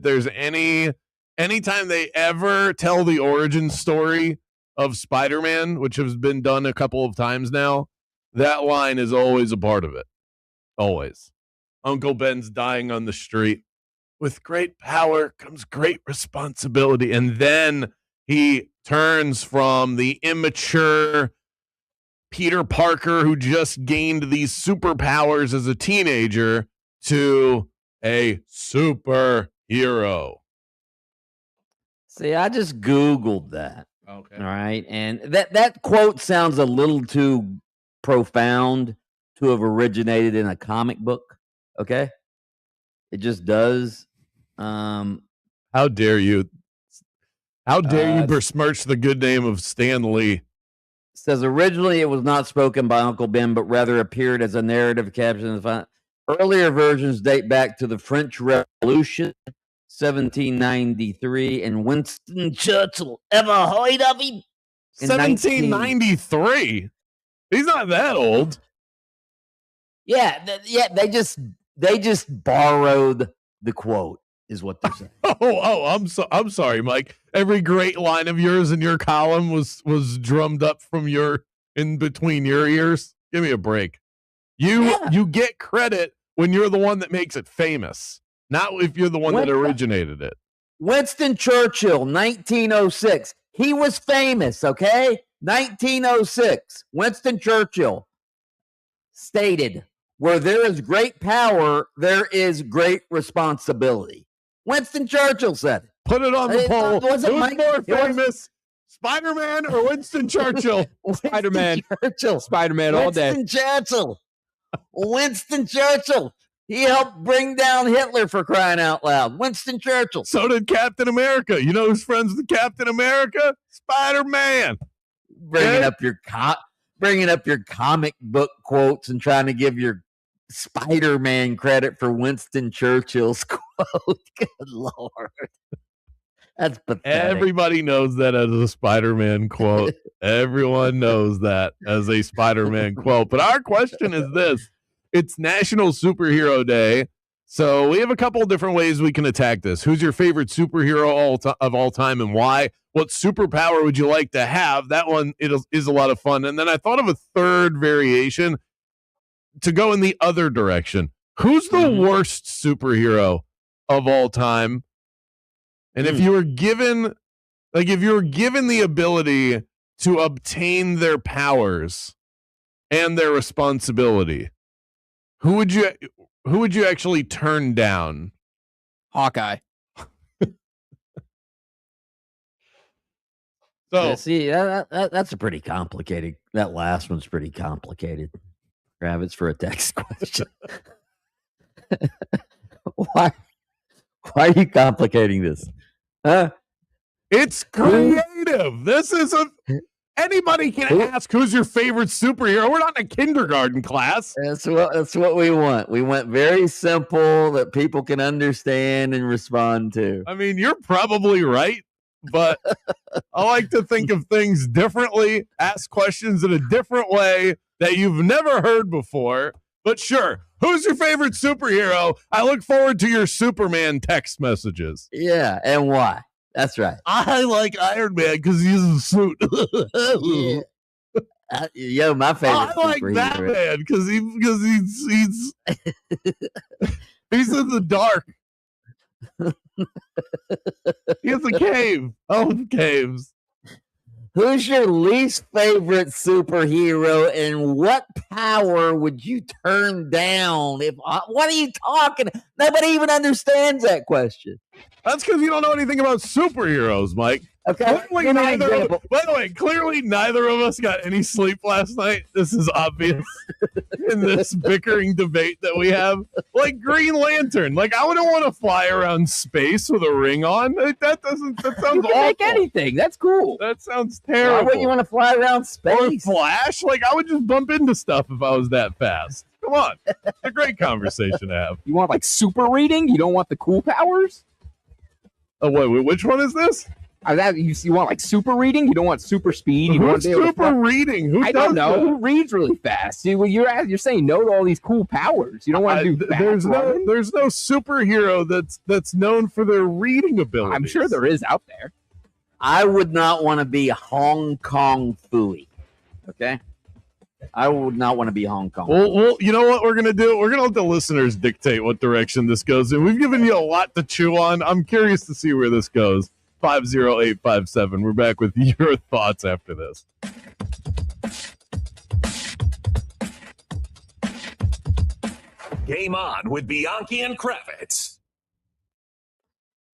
ever tell the origin story of Spider-Man, which has been done a couple of times now, that line is always a part of it. Always. Uncle Ben's dying on the street. With great power comes great responsibility. And then he turns from the immature Peter Parker who just gained these superpowers as a teenager to a superhero. See, I just Googled that. Okay. All right. And that quote sounds a little too profound to have originated in a comic book. Okay. It just does. How dare you? How dare you besmirch the good name of Stan Lee? Says originally it was not spoken by Uncle Ben, but rather appeared as a narrative caption. Earlier versions date back to the French Revolution, 1793, and Winston Churchill. Ever heard of him? 1793. He's not that old. Yeah, they just borrowed the quote, is what they're saying. I'm sorry, Mike. Every great line of yours in your column was drummed up from in between your ears. Give me a break. You get credit when you're the one that makes it famous, not if you're the one that originated it. Winston Churchill, 1906. He was famous, okay? 1906. Winston Churchill stated, "Where there is great power, there is great responsibility." Winston Churchill said it. Put it on the poll. Who's more famous, Spider-Man or Winston Churchill? Spider-Man. Spider-Man all day. Winston Churchill. Winston Churchill. He helped bring down Hitler, for crying out loud. Winston Churchill. So did Captain America. You know who's friends with Captain America? Spider-Man. Bringing up your comic book quotes and trying to give your Spider-Man credit for Winston Churchill's quote. Good Lord. That's pathetic. Everybody knows that as a Spider-Man quote. Everyone knows that as a Spider-Man quote. But our question is this. It's National Superhero Day. So we have a couple of different ways we can attack this. Who's your favorite superhero of all time and why? What superpower would you like to have? That one is a lot of fun. And then I thought of a third variation to go in the other direction. Who's the worst superhero of all time? And if you were given the ability to obtain their powers and their responsibility, who would you actually turn down? Hawkeye. So see, that's a pretty complicated. That last one's pretty complicated. Kravitz, for a text question. Why are you complicating this? Huh? It's creative. This is anybody can ask who's your favorite superhero. We're not in a kindergarten class. That's what we want. We want very simple that people can understand and respond to. I mean, you're probably right, but I like to think of things differently, ask questions in a different way that you've never heard before. But sure, who's your favorite superhero? I look forward to your Superman text messages. Yeah, and why? That's right. I like Iron Man because he's a suit. Yeah. My favorite. I like Batman because he's he's in the dark. He has a cave. Oh, caves. Who's your least favorite superhero, and what power would you turn down? What are you talking? Nobody even understands that question. That's because you don't know anything about superheroes, Mike. Okay. By the way, clearly neither of us got any sleep last night. This is obvious in this bickering debate that we have. Like Green Lantern. Like, I wouldn't want to fly around space with a ring on. That sounds awful. Make anything. That's cool. That sounds terrible. Why wouldn't you want to fly around space? Or Flash? Like, I would just bump into stuff if I was that fast. Come on. It's a great conversation to have. You want like super reading? You don't want the cool powers? Oh, wait, which one is this? You want like super reading? You don't want super speed? You Who's super reading? Who I does don't know. that? Who reads really fast? See, well, you're saying no to all these cool powers. You don't want to do There's running? no superhero that's known for their reading ability. I'm sure there is out there. I would not want to be Hong Kong Fooey. Okay? I would not want to be Hong Kong. Well, you know what we're going to do? We're going to let the listeners dictate what direction this goes in. We've given you a lot to chew on. I'm curious to see where this goes. 50857. We're back with your thoughts after this. Game on with Bianchi and Kravitz.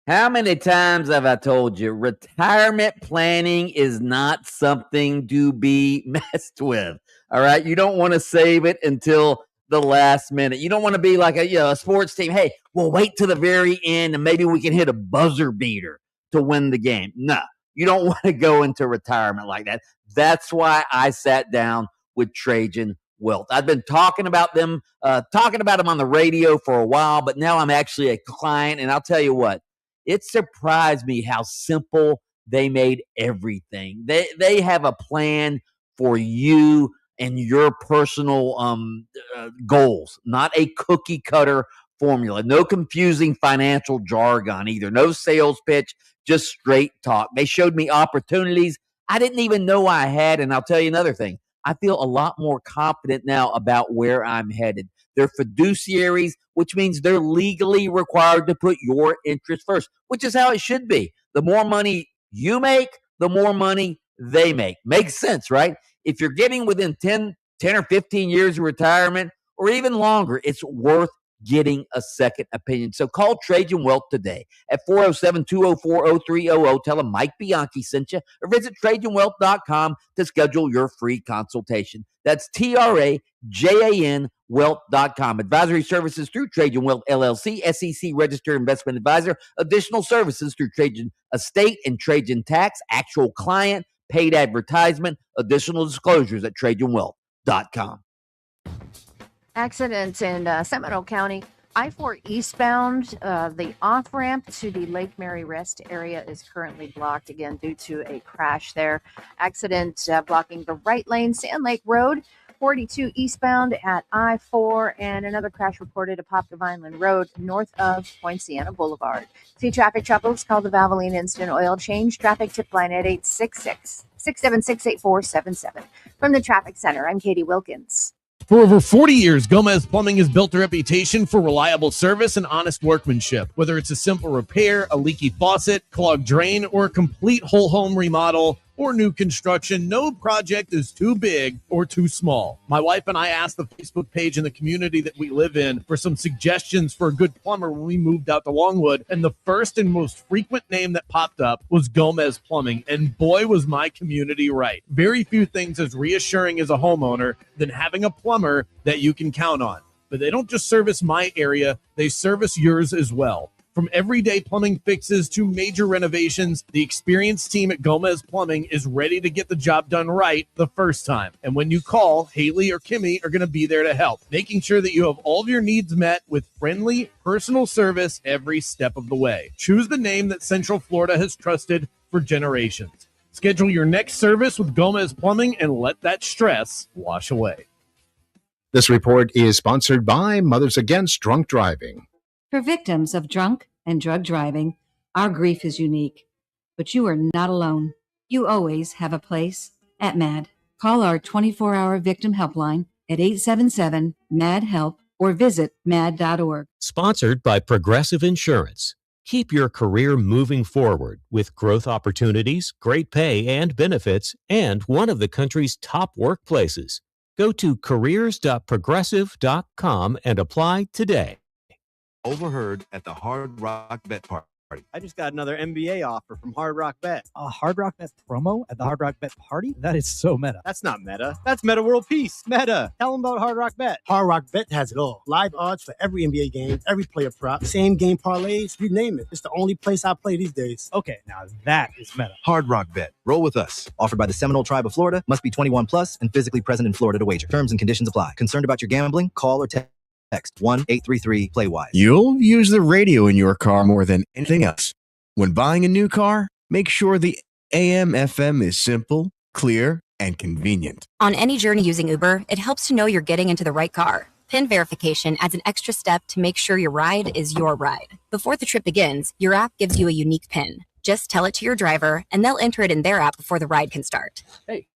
How many times have I told you retirement planning is not something to be messed with? All right. You don't want to save it until the last minute. You don't want to be like a sports team. Hey, we'll wait to the very end and maybe we can hit a buzzer beater to win the game. No, you don't want to go into retirement like that. That's why I sat down with Trajan Wilt. I've been talking about them on the radio for a while, but now I'm actually a client. And I'll tell you what, it surprised me how simple they made everything. They have a plan for you and your personal goals, not a cookie cutter formula. No confusing financial jargon either. No sales pitch, just straight talk. They showed me opportunities I didn't even know I had. And I'll tell you another thing. I feel a lot more confident now about where I'm headed. They're fiduciaries, which means they're legally required to put your interest first, which is how it should be. The more money you make, the more money they make. Makes sense, right? If you're getting within 10 or 15 years of retirement or even longer, it's worth getting a second opinion. So call Trajan Wealth today at 407-204-0300. Tell them Mike Bianchi sent you, or visit TrajanWealth.com to schedule your free consultation. That's TRAJAN Wealth.com. Advisory services through Trajan Wealth LLC, SEC registered investment advisor. Additional services through Trajan Estate and Trajan Tax. Actual client, paid advertisement. Additional disclosures at TrajanWealth.com. Accidents in Seminole County. I-4 eastbound, the off-ramp to the Lake Mary Rest area is currently blocked again due to a crash there. Accident blocking the right lane, Sand Lake Road, 42 eastbound at I-4, and another crash reported atop the Vineland Road north of Poinciana Boulevard. See traffic troubles, call the Valvoline Instant Oil Change traffic tip line at 866-676-8477. From the Traffic Center, I'm Katie Wilkins. For over 40 years, Gomez Plumbing has built a reputation for reliable service and honest workmanship. Whether it's a simple repair, a leaky faucet, clogged drain, or a complete whole home remodel or new construction, no project is too big or too small. My wife and I asked the Facebook page in the community that we live in for some suggestions for a good plumber when we moved out to Longwood, and the first and most frequent name that popped up was Gomez Plumbing, and boy was my community right. Very few things as reassuring as a homeowner than having a plumber that you can count on. But they don't just service my area, they service yours as well. From everyday plumbing fixes to major renovations, the experienced team at Gomez Plumbing is ready to get the job done right the first time. And when you call, Haley or Kimmy are going to be there to help, making sure that you have all of your needs met with friendly, personal service every step of the way. Choose the name that Central Florida has trusted for generations. Schedule your next service with Gomez Plumbing and let that stress wash away. This report is sponsored by Mothers Against Drunk Driving. For victims of drunk and drug driving, our grief is unique, but you are not alone. You always have a place at MAD. Call our 24-hour victim helpline at 877-MAD-HELP or visit mad.org. Sponsored by Progressive Insurance. Keep your career moving forward with growth opportunities, great pay and benefits, and one of the country's top workplaces. Go to careers.progressive.com and apply today. Overheard at the Hard Rock Bet Party. I just got another NBA offer from Hard Rock Bet. A Hard Rock Bet promo at the Hard Rock Bet Party? That is so meta. That's not meta. That's Meta World Peace. Meta. Tell them about Hard Rock Bet. Hard Rock Bet has it all. Live odds for every NBA game, every player prop, same game parlays, you name it. It's the only place I play these days. Okay, now that is meta. Hard Rock Bet. Roll with us. Offered by the Seminole Tribe of Florida. Must be 21 plus and physically present in Florida to wager. Terms and conditions apply. Concerned about your gambling? Call or text 1-833-PLAY-WISE. You'll use the radio in your car more than anything else. When buying a new car, make sure the AM/FM is simple, clear, and convenient. On any journey using Uber, it helps to know you're getting into the right car. PIN verification adds an extra step to make sure your ride is your ride. Before the trip begins, your app gives you a unique PIN. Just tell it to your driver, and they'll enter it in their app before the ride can start. Hey,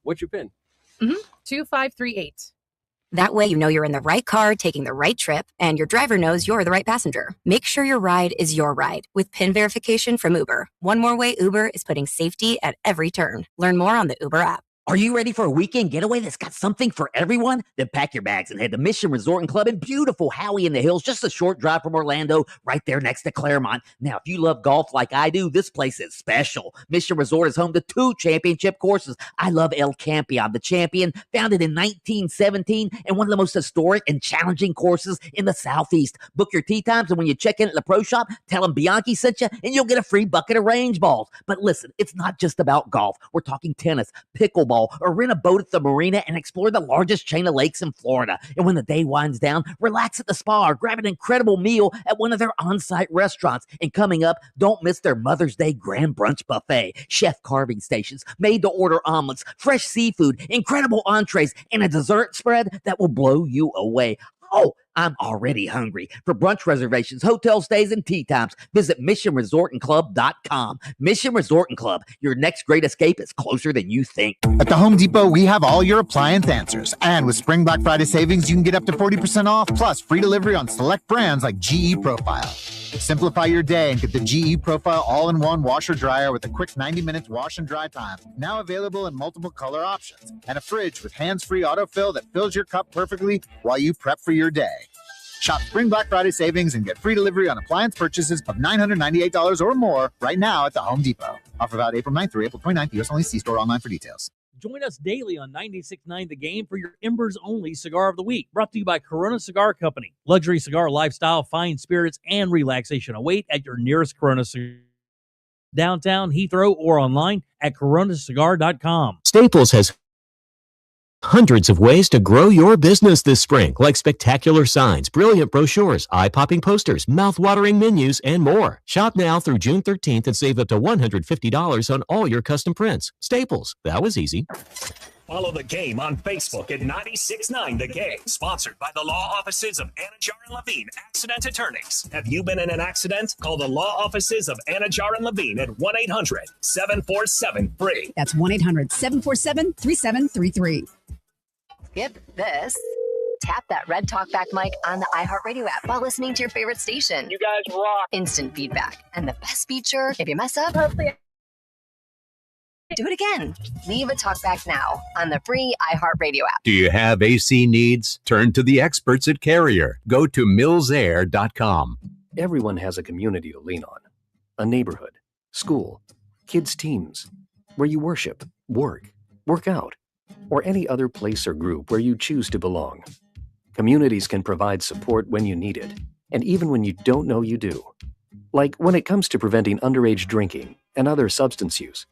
what's your PIN? 2538. That way you know you're in the right car taking the right trip, and your driver knows you're the right passenger. Make sure your ride is your ride with PIN verification from Uber. One more way Uber is putting safety at every turn. Learn more on the Uber app. Are you ready for a weekend getaway that's got something for everyone? Then pack your bags and head to Mission Resort and Club in beautiful Howey in the Hills, just a short drive from Orlando, right there next to Claremont. Now, if you love golf like I do, this place is special. Mission Resort is home to 2 championship courses. I love El Campeon, the Champion, founded in 1917 and one of the most historic and challenging courses in the Southeast. Book your tee times, and when you check in at the pro shop, tell them Bianchi sent you, and you'll get a free bucket of range balls. But listen, it's not just about golf. We're talking tennis, pickleball, or rent a boat at the marina and explore the largest chain of lakes in Florida. And when the day winds down, relax at the spa or grab an incredible meal at one of their on-site restaurants. And coming up, don't miss their Mother's Day Grand Brunch Buffet. Chef carving stations, made-to-order omelets, fresh seafood, incredible entrees, and a dessert spread that will blow you away. Oh, I'm already hungry. For brunch reservations, hotel stays, and tea times, visit missionresortandclub.com. Mission Resort and Club, your next great escape is closer than you think. At the Home Depot, we have all your appliance answers. And with Spring Black Friday savings, you can get up to 40% off, plus free delivery on select brands like GE Profile. Simplify your day and get the GE Profile all-in-one washer dryer with a quick 90 minutes wash and dry time. Now available in multiple color options. And a fridge with hands-free autofill that fills your cup perfectly while you prep for your day. Shop Spring Black Friday savings and get free delivery on appliance purchases of $998 or more right now at the Home Depot. Offer valid April 9th through April 29th. U.S. only. See store online for details. Join us daily on 96.9 The Game for your Embers Only Cigar of the Week. Brought to you by Corona Cigar Company. Luxury cigar lifestyle, fine spirits, and relaxation await at your nearest Corona Cigar. Downtown, Heathrow, or online at coronacigar.com. Staples has hundreds of ways to grow your business this spring, like spectacular signs, brilliant brochures, eye-popping posters, mouth-watering menus, and more. Shop now through June 13th and save up to $150 on all your custom prints. Staples, that was easy. Follow The Game on Facebook at 96.9 The Game. Sponsored by the law offices of Anajar and Levine, accident attorneys. Have you been in an accident? Call the law offices of Anajar and Levine at 1-800-747-FREE. That's 1-800-747-3733. Skip this. Tap that red talkback mic on the iHeart Radio app while listening to your favorite station. You guys rock. Instant feedback. And the best feature, if you mess up, hopefully do it again. Leave a talkback now on the free iHeart Radio app. Do you have AC needs? Turn to the experts at Carrier. Go to millsair.com. Everyone has a community to lean on. A neighborhood, school, kids' teams, where you worship, work out, or any other place or group where you choose to belong. Communities can provide support when you need it, and even when you don't know you do. Like when it comes to preventing underage drinking and other substance use.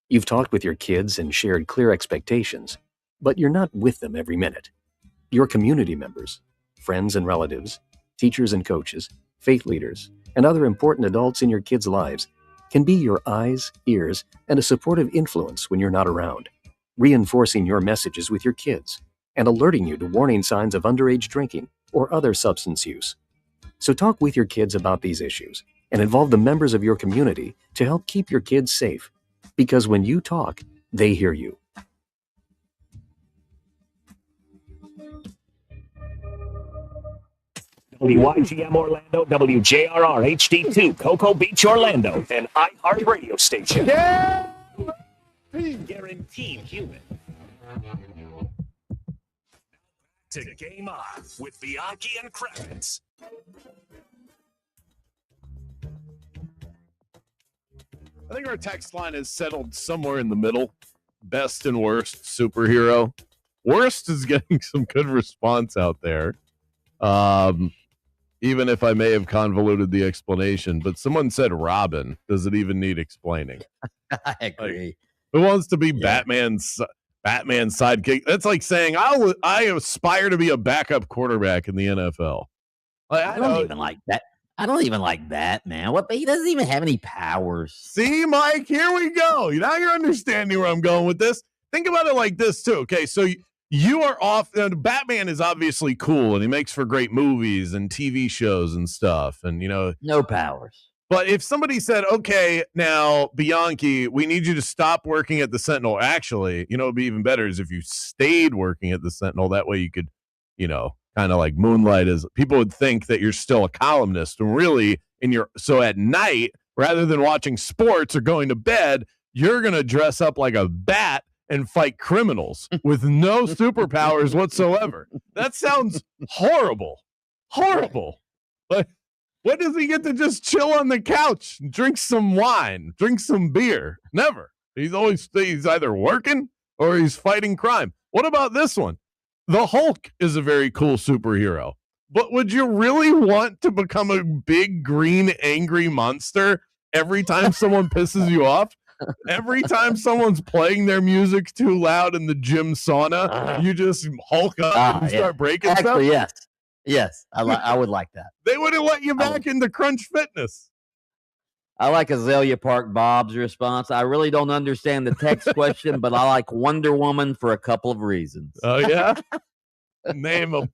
You've talked with your kids and shared clear expectations, but you're not with them every minute. Your community members, friends and relatives, teachers and coaches, faith leaders, and other important adults in your kids' lives can be your eyes, ears, and a supportive influence when you're not around, reinforcing your messages with your kids and alerting you to warning signs of underage drinking or other substance use. So talk with your kids about these issues and involve the members of your community to help keep your kids safe. Because when you talk, they hear you. WYGM Orlando, WJRR HD2, Cocoa Beach, Orlando, and iHeart Radio Station. Yeah! Guaranteed human. To Game On with Bianchi and Kravitz. I think our text line is settled somewhere in the middle. Best and worst superhero. Worst is getting some good response out there. Even if I may have convoluted the explanation, but someone said Robin. Does it even need explaining? I agree. Like, who wants to be Batman's sidekick? That's like saying I aspire to be a backup quarterback in the NFL. I don't even like that. I don't even like Batman. What? He doesn't even have any powers. See, Mike, here we go. Now you're understanding where I'm going with this. Think about it like this, too. Okay, so you are off. Batman is obviously cool, and he makes for great movies and TV shows and stuff. And, no powers. But if somebody said, okay, now, Bianchi, we need you to stop working at the Sentinel. Actually, it would be even better is if you stayed working at the Sentinel. That way you could, kind of like moonlight as people would think that you're still a columnist. And really, so at night, rather than watching sports or going to bed, you're going to dress up like a bat and fight criminals with no superpowers whatsoever. That sounds horrible. Horrible. But what does he get to just chill on the couch, drink some wine, drink some beer? Never. He's either working or he's fighting crime. What about this one? The Hulk is a very cool superhero. But would you really want to become a big, green, angry monster every time someone pisses you off? Every time someone's playing their music too loud in the gym sauna, you just hulk up and start breaking stuff? Actually, yes. Yes, I would like that. They wouldn't let you back into Crunch Fitness. I like Azalea Park Bob's response. I really don't understand the text question, but I like Wonder Woman for a couple of reasons. Oh, yeah? Name them.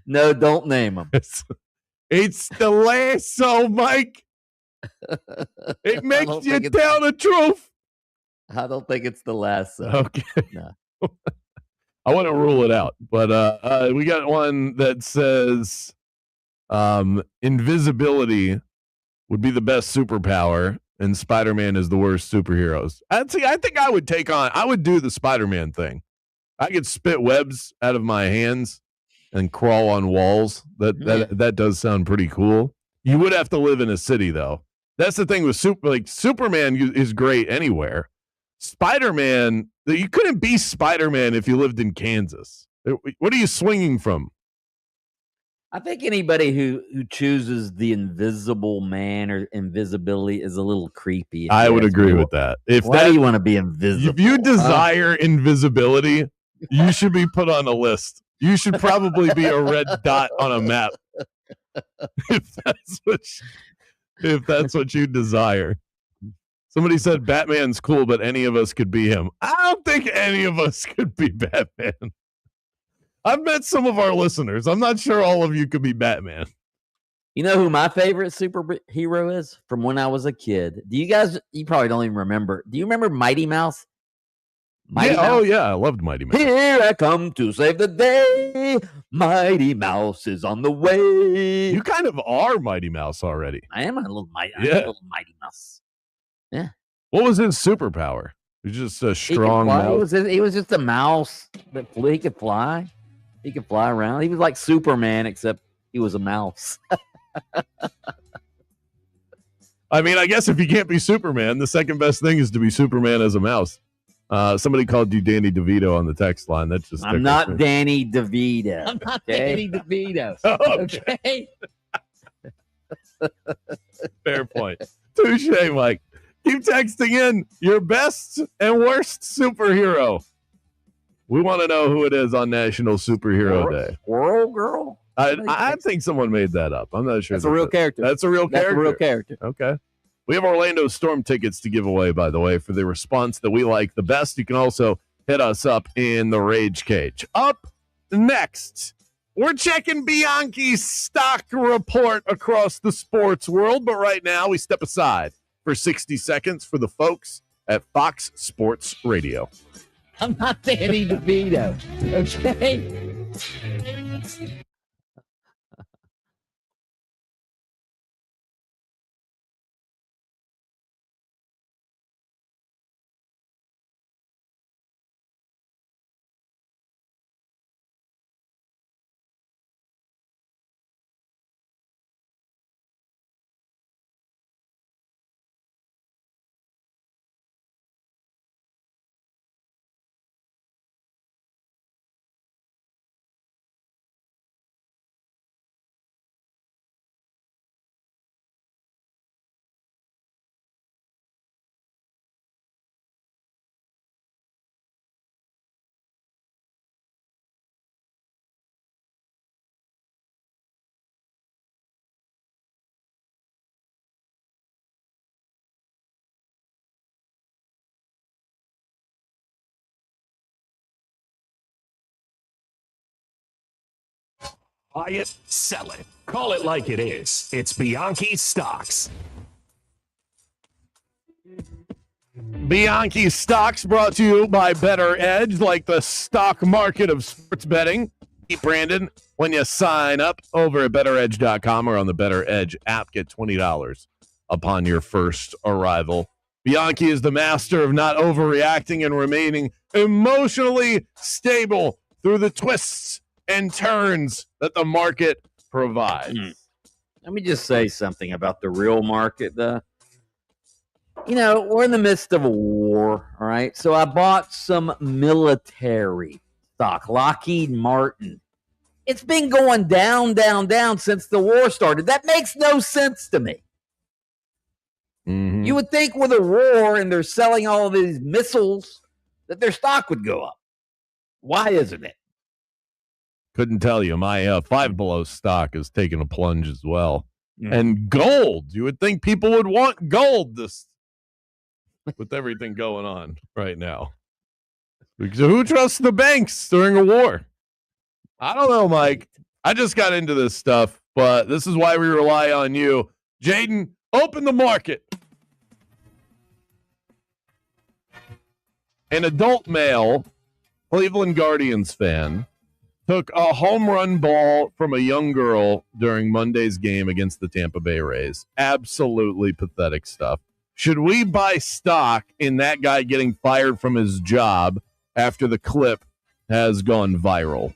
No, don't name them. It's the lasso, Mike. It makes you tell the truth. I don't think it's the lasso. Okay. No. I want to rule it out, but we got one that says invisibility would be the best superpower, and Spider-Man is the worst superheroes. I think I would do the Spider-Man thing. I could spit webs out of my hands and crawl on walls. That does sound pretty cool. You would have to live in a city, though. That's the thing with Superman is great anywhere. Spider-Man, you couldn't be Spider-Man if you lived in Kansas. What are you swinging from? I think anybody who chooses the invisible man or invisibility is a little creepy. I would agree with that. Why do you want to be invisible? If you desire invisibility, you should be put on a list. You should probably be a red dot on a map. If that's what you desire. Somebody said Batman's cool, but any of us could be him. I don't think any of us could be Batman. I've met some of our listeners. I'm not sure all of you could be Batman. You know who my favorite superhero is from when I was a kid? You probably don't even remember. Do you remember Mighty Mouse? Mouse? Oh, yeah. I loved Mighty Mouse. Here I come to save the day. Mighty Mouse is on the way. You kind of are Mighty Mouse already. I am a little Mighty Mouse. Yeah. What was his superpower? He was just a strong mouse. He was just a mouse that flew. He could fly. He could fly around. He was like Superman, except he was a mouse. I mean, I guess if you can't be Superman, the second best thing is to be Superman as a mouse. Somebody called you Danny DeVito on the text line. That's just I'm not Danny DeVito. I'm not Danny DeVito. Okay. Fair point. Touche, Mike. Keep texting in your best and worst superhero. We want to know who it is on National Superhero Day. Squirrel Girl? I think someone made that up. I'm not sure. That's a real character. That's a real character. That's a real character. Okay. We have Orlando Storm tickets to give away, by the way, for the response that we like the best. You can also hit us up in the Rage Cage. Up next, we're checking Bianchi's stock report across the sports world. But right now, we step aside for 60 seconds for the folks at Fox Sports Radio. I'm not Danny DeVito. Okay. Buy it, sell it. Call it like it is. It's Bianchi Stocks. Bianchi Stocks brought to you by Better Edge, like the stock market of sports betting. Keep Brandon when you sign up over at betteredge.com or on the Better Edge app. Get $20 upon your first arrival. Bianchi is the master of not overreacting and remaining emotionally stable through the twists and turns that the market provides. Let me just say something about the real market, though. You know, we're in the midst of a war, all right? So I bought some military stock, Lockheed Martin. It's been going down, down, down since the war started. That makes no sense to me. Mm-hmm. You would think with a war and they're selling all of these missiles that their stock would go up. Why isn't it? Couldn't tell you. My Five Below stock is taking a plunge as well. Mm. And gold. You would think people would want gold with everything going on right now. Because who trusts the banks during a war? I don't know, Mike. I just got into this stuff, but this is why we rely on you. Jaden, open the market. An adult male Cleveland Guardians fan took a home run ball from a young girl during Monday's game against the Tampa Bay Rays. Absolutely pathetic stuff. Should we buy stock in that guy getting fired from his job after the clip has gone viral?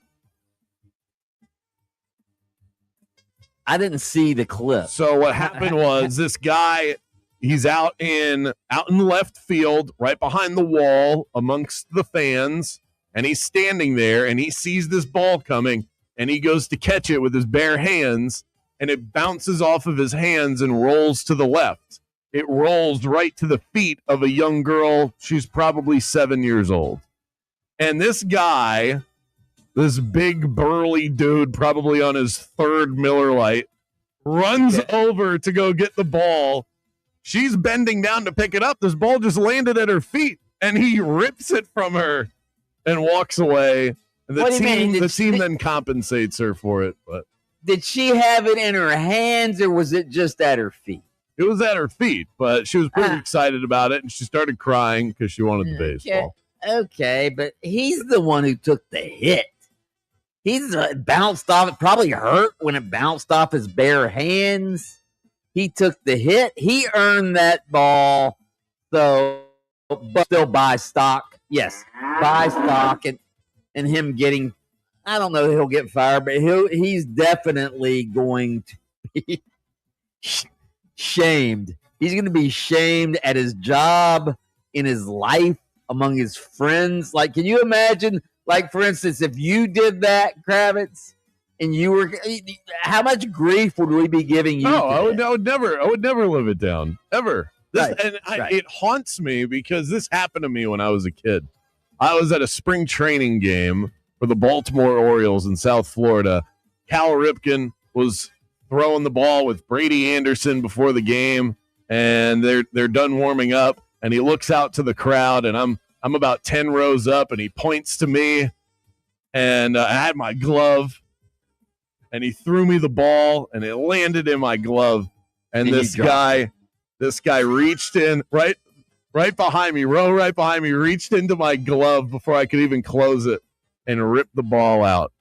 I didn't see the clip. So what happened was this guy, he's out in left field, right behind the wall amongst the fans, and he's standing there, and he sees this ball coming, and he goes to catch it with his bare hands, and it bounces off of his hands and rolls to the left. It rolls right to the feet of a young girl. She's probably 7 years old. And this guy, this big burly dude, probably on his third Miller Lite, runs over to go get the ball. She's bending down to pick it up. This ball just landed at her feet, and he rips it from her and walks away. And the team then compensates her for it. But did she have it in her hands, or was it just at her feet? It was at her feet, but she was pretty excited about it, and she started crying because she wanted the baseball. Okay, but he's the one who took the hit. He's bounced off. It probably hurt when it bounced off his bare hands. He took the hit. He earned that ball. So, but still buy stock. Yes, buy stock, and him getting, I don't know if he'll get fired, but he's definitely going to be shamed. He's going to be shamed at his job, in his life, among his friends. Like, can you imagine, like, for instance, if you did that, Kravitz, and you were, how much grief would we be giving you? No, I would never live it down, ever. It haunts me because this happened to me when I was a kid. I was at a spring training game for the Baltimore Orioles in South Florida. Cal Ripken was throwing the ball with Brady Anderson before the game, and they're done warming up, and he looks out to the crowd, and I'm about 10 rows up, and he points to me, and I had my glove, and he threw me the ball, and it landed in my glove, and this guy reached in right behind me, reached into my glove before I could even close it, and ripped the ball out.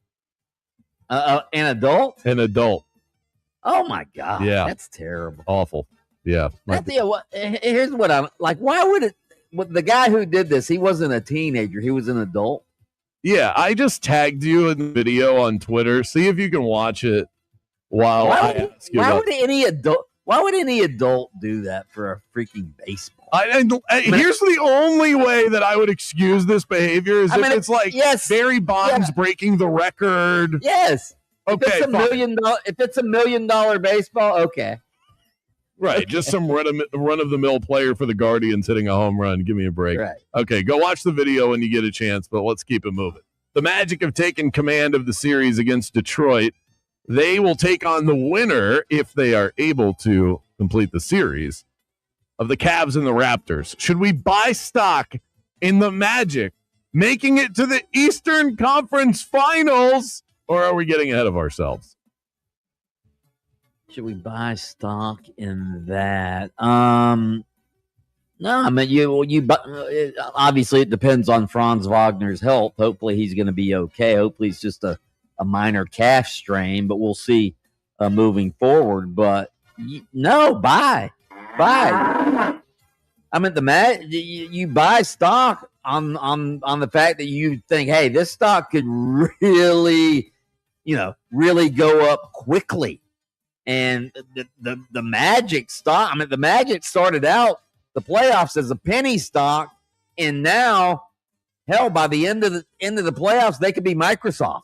An adult? An adult. Oh my God! Yeah, that's terrible. Awful. Yeah. Here's what I'm like. Why would it? The guy who did this, he wasn't a teenager. He was an adult. Yeah, I just tagged you in the video on Twitter. See if you can watch it while I ask you. Why would any adult do that for a freaking baseball? Here's the only way that I would excuse this behavior is if it's like Barry Bonds breaking the record. Yes. Okay. If it's $1 million baseball, okay. Right. Okay. Just some run-of-the-mill player for the Guardians hitting a home run. Give me a break. Right. Okay, go watch the video when you get a chance, but let's keep it moving. The Magic have taken command of the series against Detroit. They will take on the winner, if they are able to complete the series, of the Cavs and the Raptors. Should we buy stock in the Magic making it to the Eastern Conference Finals, Or are we getting ahead of ourselves? Should we buy stock in that? No, I mean you. Obviously, it depends on Franz Wagner's health. Hopefully, he's going to be okay. Hopefully, it's just a minor calf strain, but we'll see moving forward. But no, buy. I mean, you buy stock on the fact that you think, hey, this stock could really, really go up quickly. And the Magic stock, I mean, the Magic started out the playoffs as a penny stock, and now, hell, by the end of the playoffs, they could be Microsoft.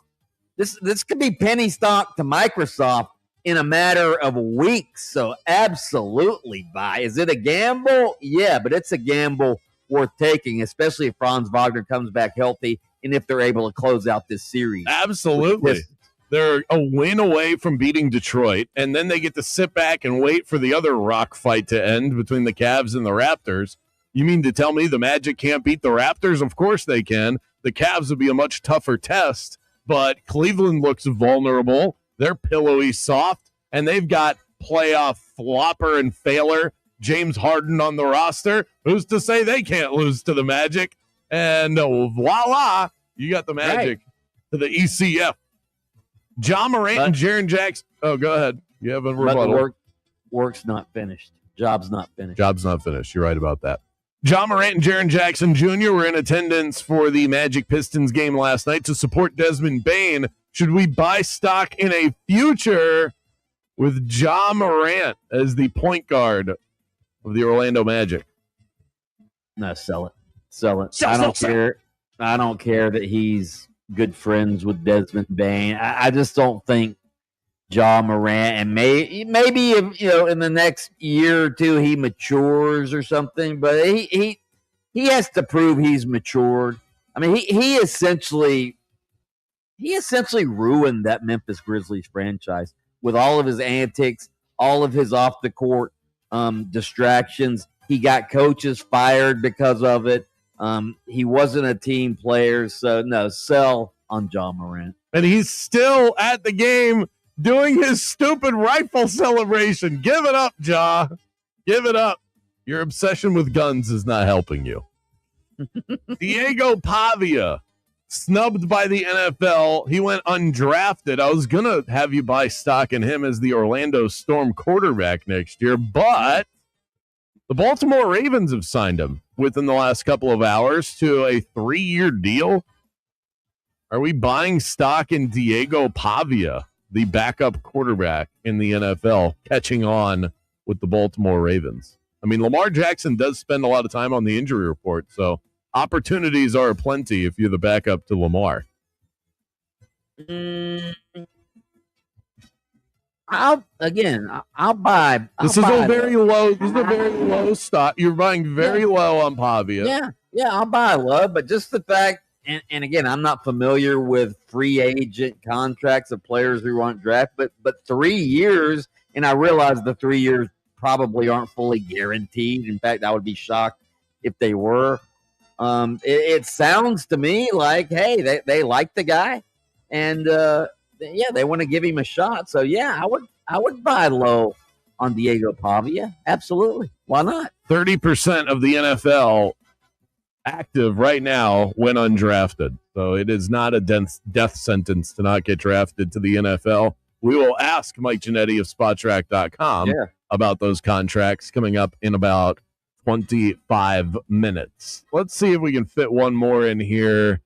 This could be penny stock to Microsoft in a matter of weeks. So absolutely buy. Is it a gamble? Yeah, but it's a gamble worth taking, especially if Franz Wagner comes back healthy and if they're able to close out this series. Absolutely. They're a win away from beating Detroit, and then they get to sit back and wait for the other rock fight to end between the Cavs and the Raptors. You mean to tell me the Magic can't beat the Raptors? Of course they can. The Cavs would be a much tougher test, but Cleveland looks vulnerable. They're pillowy soft, and they've got playoff flopper and failer James Harden on the roster. Who's to say they can't lose to the Magic? And voila, you got the Magic to the ECF. Ja Morant and Jaren Jackson. Oh, go ahead. You have a rebuttal. Work's not finished. Job's not finished. Job's not finished. You're right about that. Ja Morant and Jaren Jackson Jr. were in attendance for the Magic Pistons game last night to support Desmond Bane. Should we buy stock in a future with Ja Morant as the point guard of the Orlando Magic? No, sell it. I don't care. I don't care that he's good friends with Desmond Bane. I just don't think Ja Morant, and maybe in the next year or two he matures or something, but he has to prove he's matured. I mean, he essentially ruined that Memphis Grizzlies franchise with all of his antics, all of his off the court distractions. He got coaches fired because of it. He wasn't a team player, so no, sell on Ja Morant. And he's still at the game doing his stupid rifle celebration. Give it up, Ja. Give it up. Your obsession with guns is not helping you. Diego Pavia, snubbed by the NFL. He went undrafted. I was going to have you buy stock in him as the Orlando Storm quarterback next year, but the Baltimore Ravens have signed him within the last couple of hours to a 3-year deal. Are we buying stock in Diego Pavia, the backup quarterback in the NFL, catching on with the Baltimore Ravens? I mean, Lamar Jackson does spend a lot of time on the injury report, so opportunities are plenty if you're the backup to Lamar. I'll buy. This is a very low stock. You're buying very low on Pavia. Yeah, I'll buy low, but just the fact, and again, I'm not familiar with free agent contracts of players who aren't drafted, but 3 years, and I realize the 3 years probably aren't fully guaranteed. In fact, I would be shocked if they were. It sounds to me like, hey, they like the guy, and they want to give him a shot. So yeah, I would buy low on Diego Pavia. Absolutely, why not? 30% of the NFL active right now went undrafted, so it is not a death sentence to not get drafted to the NFL. We will ask Mike Giannetti of Spotrac.com about those contracts coming up in about 25 minutes. Let's see if we can fit one more in here.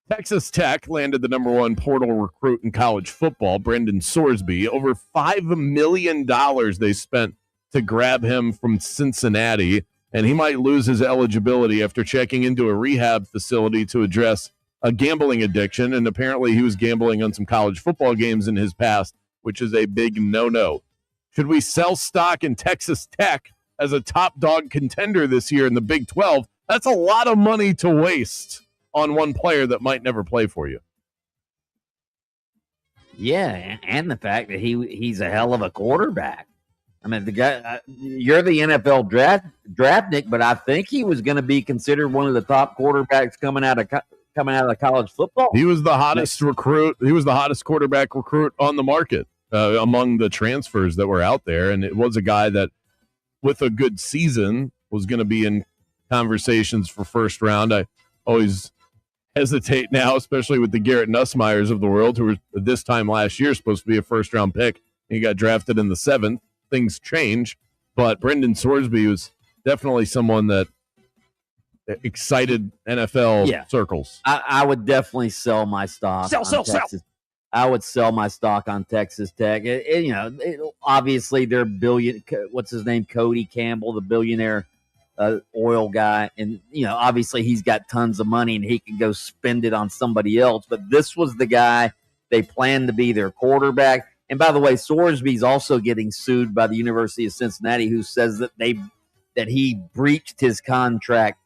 Texas Tech landed the number one portal recruit in college football, Brendan Sorsby. Over $5 million they spent to grab him from Cincinnati, and he might lose his eligibility after checking into a rehab facility to address a gambling addiction, and apparently he was gambling on some college football games in his past, which is a big no-no. Should we sell stock in Texas Tech as a top dog contender this year in the Big 12? That's a lot of money to waste on one player that might never play for you. Yeah, and the fact that he's a hell of a quarterback. I mean, the guy, you're the NFL draft Nick, but I think he was going to be considered one of the top quarterbacks coming out of coming out of college football. He was the hottest recruit. He was the hottest quarterback recruit on the market among the transfers that were out there. And it was a guy that, with a good season, was going to be in conversations for first round. I always hesitate now, especially with the Garrett Nussmeyers of the world, who were this time last year supposed to be a first-round pick. He got drafted in the 7th. Things change. But Brendan Sorsby was definitely someone that excited NFL circles. I would definitely sell my stock. Sell. I would sell my stock on Texas Tech. Obviously, they're what's his name? Cody Campbell, the billionaire oil guy. And, obviously he's got tons of money and he can go spend it on somebody else. But this was the guy they planned to be their quarterback. And by the way, Sorsby's also getting sued by the University of Cincinnati, who says that he breached his contract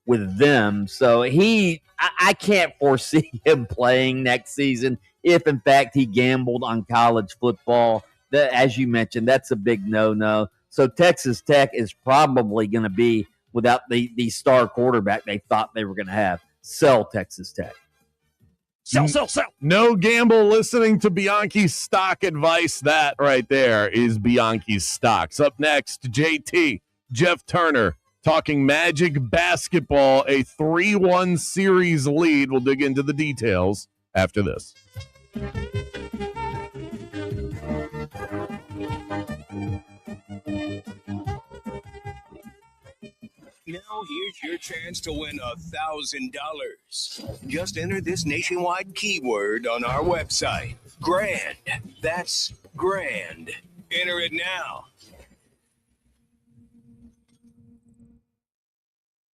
with them. So I can't foresee him playing next season if, in fact, he gambled on college football. As you mentioned, that's a big no-no. So Texas Tech is probably going to be without the star quarterback they thought they were going to have. Sell Texas Tech. Sell. No gamble listening to Bianchi's stock advice. That right there is Bianchi's stocks. Up next, JT, Jeff Turner, talking Magic basketball, a 3-1 series lead. We'll dig into the details after this. Now here's your chance to win $1,000. Just enter this nationwide keyword on our website. Grand. That's grand. Enter it now.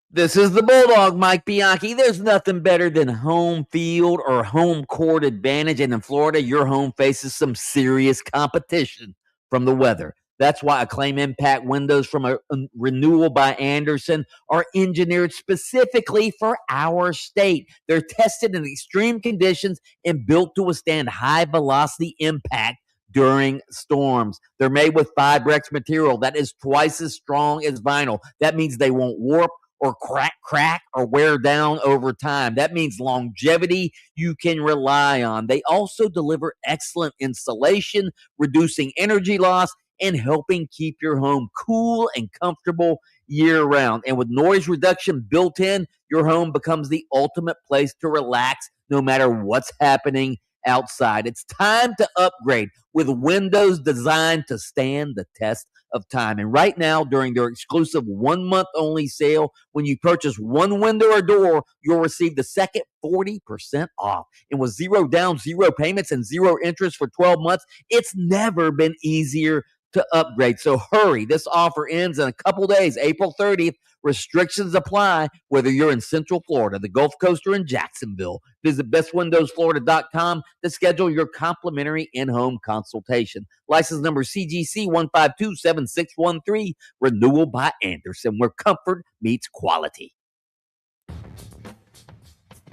This is the Bulldog, Mike Bianchi. There's nothing better than home field or home court advantage. And in Florida, your home faces some serious competition from the weather. That's why Acclaim Impact windows from a Renewal by Andersen are engineered specifically for our state. They're tested in extreme conditions and built to withstand high-velocity impact during storms. They're made with Fibrex material that is twice as strong as vinyl. That means they won't warp or crack or wear down over time. That means longevity you can rely on. They also deliver excellent insulation, reducing energy loss, and helping keep your home cool and comfortable year-round. And with noise reduction built in, your home becomes the ultimate place to relax no matter what's happening outside. It's time to upgrade with windows designed to stand the test of time. And right now, during their exclusive 1-month only sale, when you purchase one window or door, you'll receive the second 40% off. And with 0 down, 0 payments, and 0 interest for 12 months, it's never been easier to upgrade. So hurry. This offer ends in a couple days, April 30th. Restrictions apply whether you're in Central Florida, the Gulf Coast, or in Jacksonville. Visit bestwindowsflorida.com to schedule your complimentary in-home consultation. License number CGC 1527613, Renewal by Andersen, where comfort meets quality.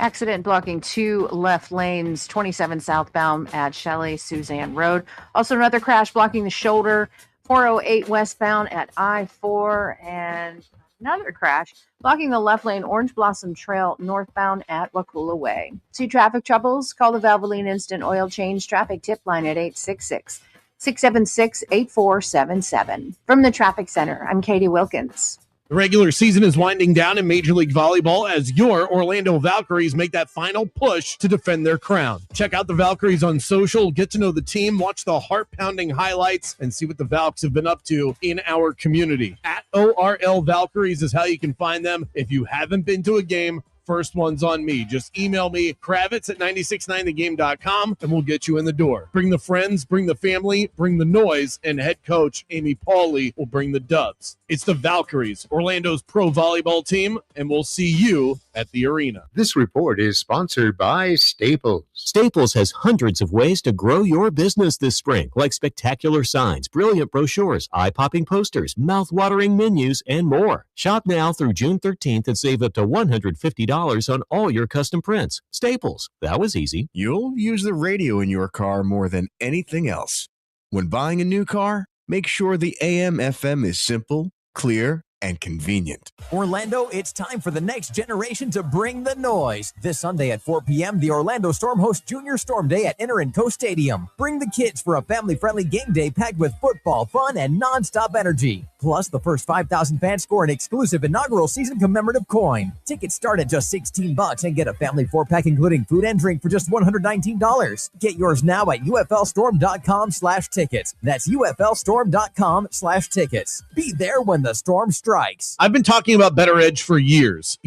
Accident blocking 2 left lanes, 27 southbound at Shelley Suzanne Road. Also another crash blocking the shoulder, 408 westbound at I-4, and another crash blocking the left lane, Orange Blossom Trail northbound at Wakula Way. See traffic troubles? Call the Valvoline Instant Oil Change traffic tip line at 866-676-8477. From the Traffic Center, I'm Katie Wilkins. The regular season is winding down in Major League Volleyball as your Orlando Valkyries make that final push to defend their crown. Check out the Valkyries on social, get to know the team, watch the heart-pounding highlights, and see what the Valks have been up to in our community. At ORL Valkyries is how you can find them. If you haven't been to a game, first one's on me. Just email me, Kravitz at 969thegame.com, and we'll get you in the door. Bring the friends, bring the family, bring the noise, and head coach Amy Pauley will bring the dubs. It's the Valkyries, Orlando's pro volleyball team, and we'll see you at the arena. This report is sponsored by Staples. Staples has hundreds of ways to grow your business this spring, like spectacular signs, brilliant brochures, eye-popping posters, mouth-watering menus, and more. Shop now through June 13th and save up to $150 on all your custom prints. Staples. That was easy. You'll use the radio in your car more than anything else. When buying a new car, make sure the AM/FM is simple, clear, and convenient. Orlando, it's time for the next generation to bring the noise. This Sunday at 4 p.m., the Orlando Storm hosts Junior Storm Day at Inter & Co Stadium. Bring the kids for a family-friendly game day packed with football, fun, and non-stop energy. Plus, the first 5,000 fans score an exclusive inaugural season commemorative coin. Tickets start at just $16 and get a family 4-pack including food and drink for just $119. Get yours now at uflstorm.com/tickets. That's uflstorm.com/tickets. Be there when the storm strikes. I've been talking about Better Edge for years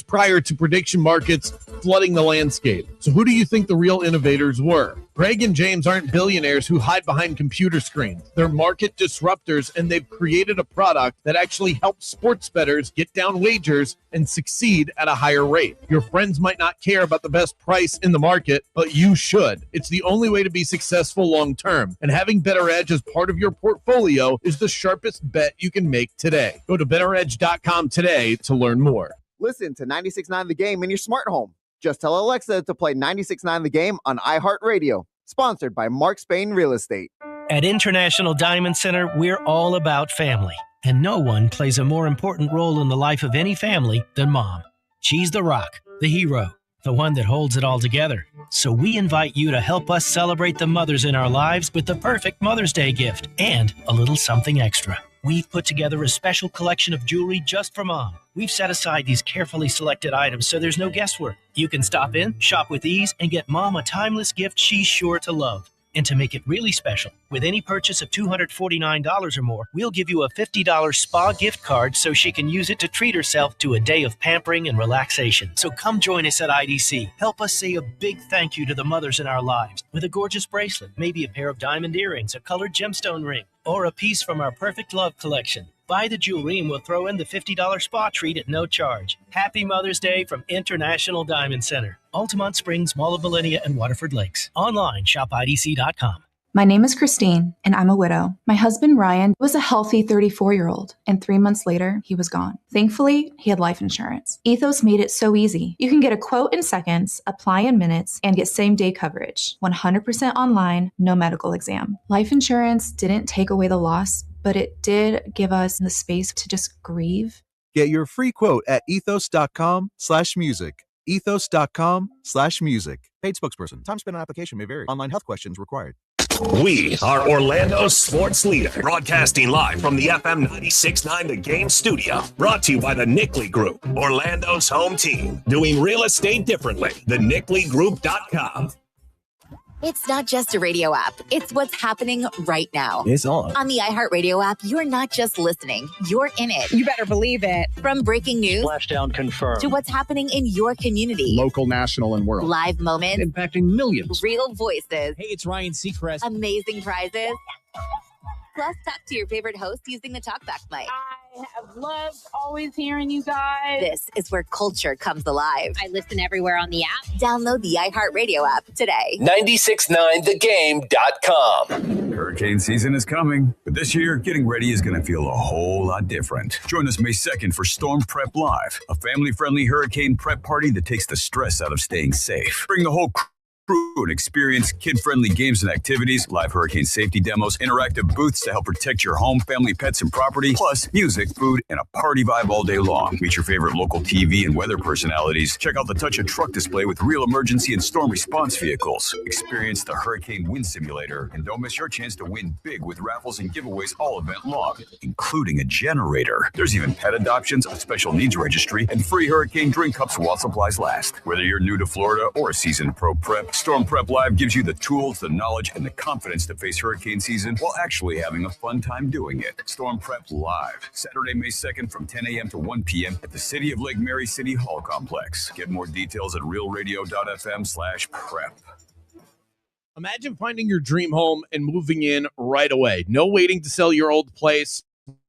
prior to prediction markets flooding the landscape. So who do you think the real innovators were? Greg and James aren't billionaires who hide behind computer screens. They're market disruptors, and they've created a product that actually helps sports bettors get down wagers and succeed at a higher rate. Your friends might not care about the best price in the market, but you should. It's the only way to be successful long term, and having Better Edge as part of your portfolio is the sharpest bet you can make today. Go to betteredge.com today to learn more. Listen to 96.9 The Game in your smart home. Just tell Alexa to play 96.9 The Game on iHeart Radio. Sponsored by Mark Spain Real Estate. At International Diamond Center, we're all about family. And no one plays a more important role in the life of any family than Mom. She's the rock, the hero, the one that holds it all together. So we invite you to help us celebrate the mothers in our lives with the perfect Mother's Day gift and a little something extra. We've put together a special collection of jewelry just for Mom. We've set aside these carefully selected items so there's no guesswork. You can stop in, shop with ease, and get Mom a timeless gift she's sure to love. And to make it really special, with any purchase of $249 or more, we'll give you a $50 spa gift card so she can use it to treat herself to a day of pampering and relaxation. So come join us at IDC. Help us say a big thank you to the mothers in our lives with a gorgeous bracelet, maybe a pair of diamond earrings, a colored gemstone ring, or a piece from our Perfect Love collection. Buy the jewelry and we'll throw in the $50 spa treat at no charge. Happy Mother's Day from International Diamond Center. Altamont Springs, Mall of Millennia, and Waterford Lakes. Online, shopidc.com. My name is Christine, and I'm a widow. My husband, Ryan, was a healthy 34-year-old, and 3 months later, he was gone. Thankfully, he had life insurance. Ethos made it so easy. You can get a quote in seconds, apply in minutes, and get same-day coverage. 100% online, no medical exam. Life insurance didn't take away the loss, but it did give us the space to just grieve. Get your free quote at ethos.com/music. ethos.com/music. Paid spokesperson. Time spent on application may vary. Online health questions required. We are Orlando's sports leader, broadcasting live from the FM 96.9 The Game studio. Brought to you by the Nickley Group, Orlando's home team. Doing real estate differently. TheNickleyGroup.com. It's not just a radio app. It's what's happening right now. It's on. On the iHeart Radio app, you're not just listening. You're in it. You better believe it. From breaking news. Splashdown confirmed. To what's happening in your community. Local, national, and world. Live moments. Impacting millions. Real voices. Hey, it's Ryan Seacrest. Amazing prizes. Plus, talk to your favorite host using the TalkBack mic. I have loved always hearing you guys. This is where culture comes alive. I listen everywhere on the app. Download the iHeart Radio app today. 969thegame.com. Hurricane season is coming, but this year, getting ready is going to feel a whole lot different. Join us May 2nd for Storm Prep Live, a family-friendly hurricane prep party that takes the stress out of staying safe. Bring the whole crew and experience kid-friendly games and activities, live hurricane safety demos, interactive booths to help protect your home, family, pets, and property, plus music, food, and a party vibe all day long. Meet your favorite local TV and weather personalities. Check out the Touch a Truck display with real emergency and storm response vehicles. Experience the Hurricane Wind Simulator, and don't miss your chance to win big with raffles and giveaways all event long, including a generator. There's even pet adoptions, a special needs registry, and free hurricane drink cups while supplies last. Whether you're new to Florida or a seasoned pro prep, Storm Prep Live gives you the tools, the knowledge, and the confidence to face hurricane season while actually having a fun time doing it. Storm Prep Live, Saturday, May 2nd from 10 a.m. to 1 p.m. at the City of Lake Mary City Hall Complex. Get more details at realradio.fm/prep. Imagine finding your dream home and moving in right away. No waiting to sell your old place.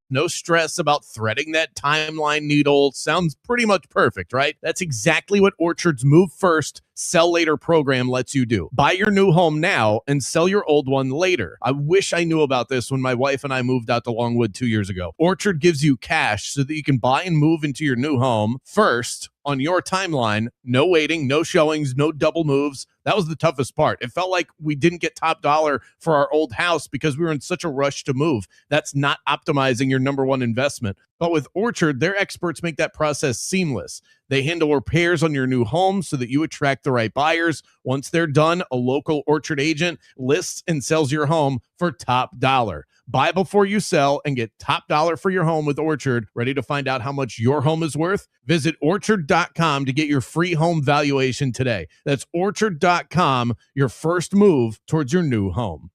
No stress about threading that timeline needle. Sounds pretty much perfect, right? That's exactly what Orchard's Move First, Sell Later program lets you do. Buy your new home now and sell your old one later. I wish I knew about this when my wife and I moved out to Longwood 2 years ago. Orchard gives you cash so that you can buy and move into your new home first on your timeline. No waiting, no showings, no double moves. That was the toughest part. It felt like we didn't get top dollar for our old house because we were in such a rush to move. That's not optimizing your number one investment. But with Orchard, their experts make that process seamless. They handle repairs on your new home so that you attract the right buyers. Once they're done, a local Orchard agent lists and sells your home for top dollar. Buy before you sell and get top dollar for your home with Orchard. Ready to find out how much your home is worth? Visit Orchard.com to get your free home valuation today. That's Orchard.com, your first move towards your new home.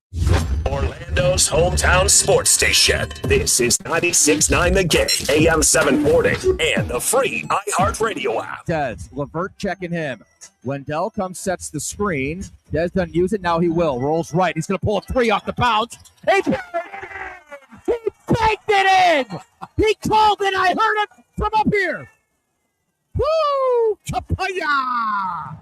Orlando's hometown sports station. This is 96.9 The Game, AM 740, and the free iHeart Radio app. Dez, Levert checking him. Wendell comes, sets the screen. Dez doesn't use it. Now he will. Rolls right. He's going to pull a three off the bounce. He baked it in. He called it. I heard it from up here. Woo! Chapaya!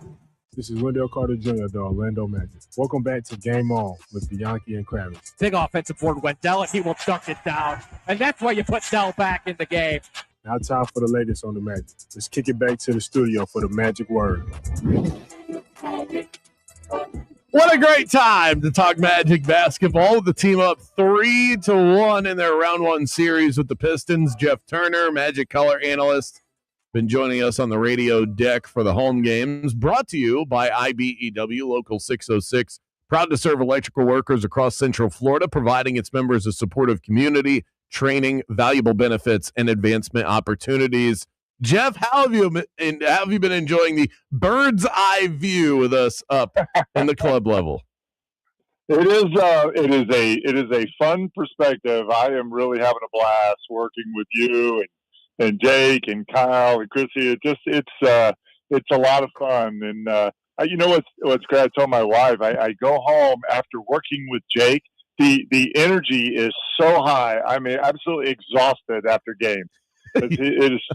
This is Wendell Carter Jr., the Orlando Magic. Welcome back to Game On with Bianchi and Kravitz. Big offensive board, Wendell, and he will dunk it down. And that's why you put Dell back in the game. Now time for the latest on the Magic. Let's kick it back to the studio for the magic word. What a great time to talk Magic basketball with the team up 3-1 in their round one series with the Pistons. Jeff Turner, Magic color analyst, been joining us on the radio deck for the home games, brought to you by IBEW Local 606. Proud to serve electrical workers across Central Florida, providing its members a supportive community, training, valuable benefits, and advancement opportunities. Jeff, how have you been enjoying the bird's eye view with us up in the club level? It is a fun perspective. I am really having a blast working with you and Jake and Kyle and Chrissy. It's a lot of fun. And you know what's great? I told my wife I go home after working with Jake. The energy is so high. I mean, absolutely exhausted after game. It's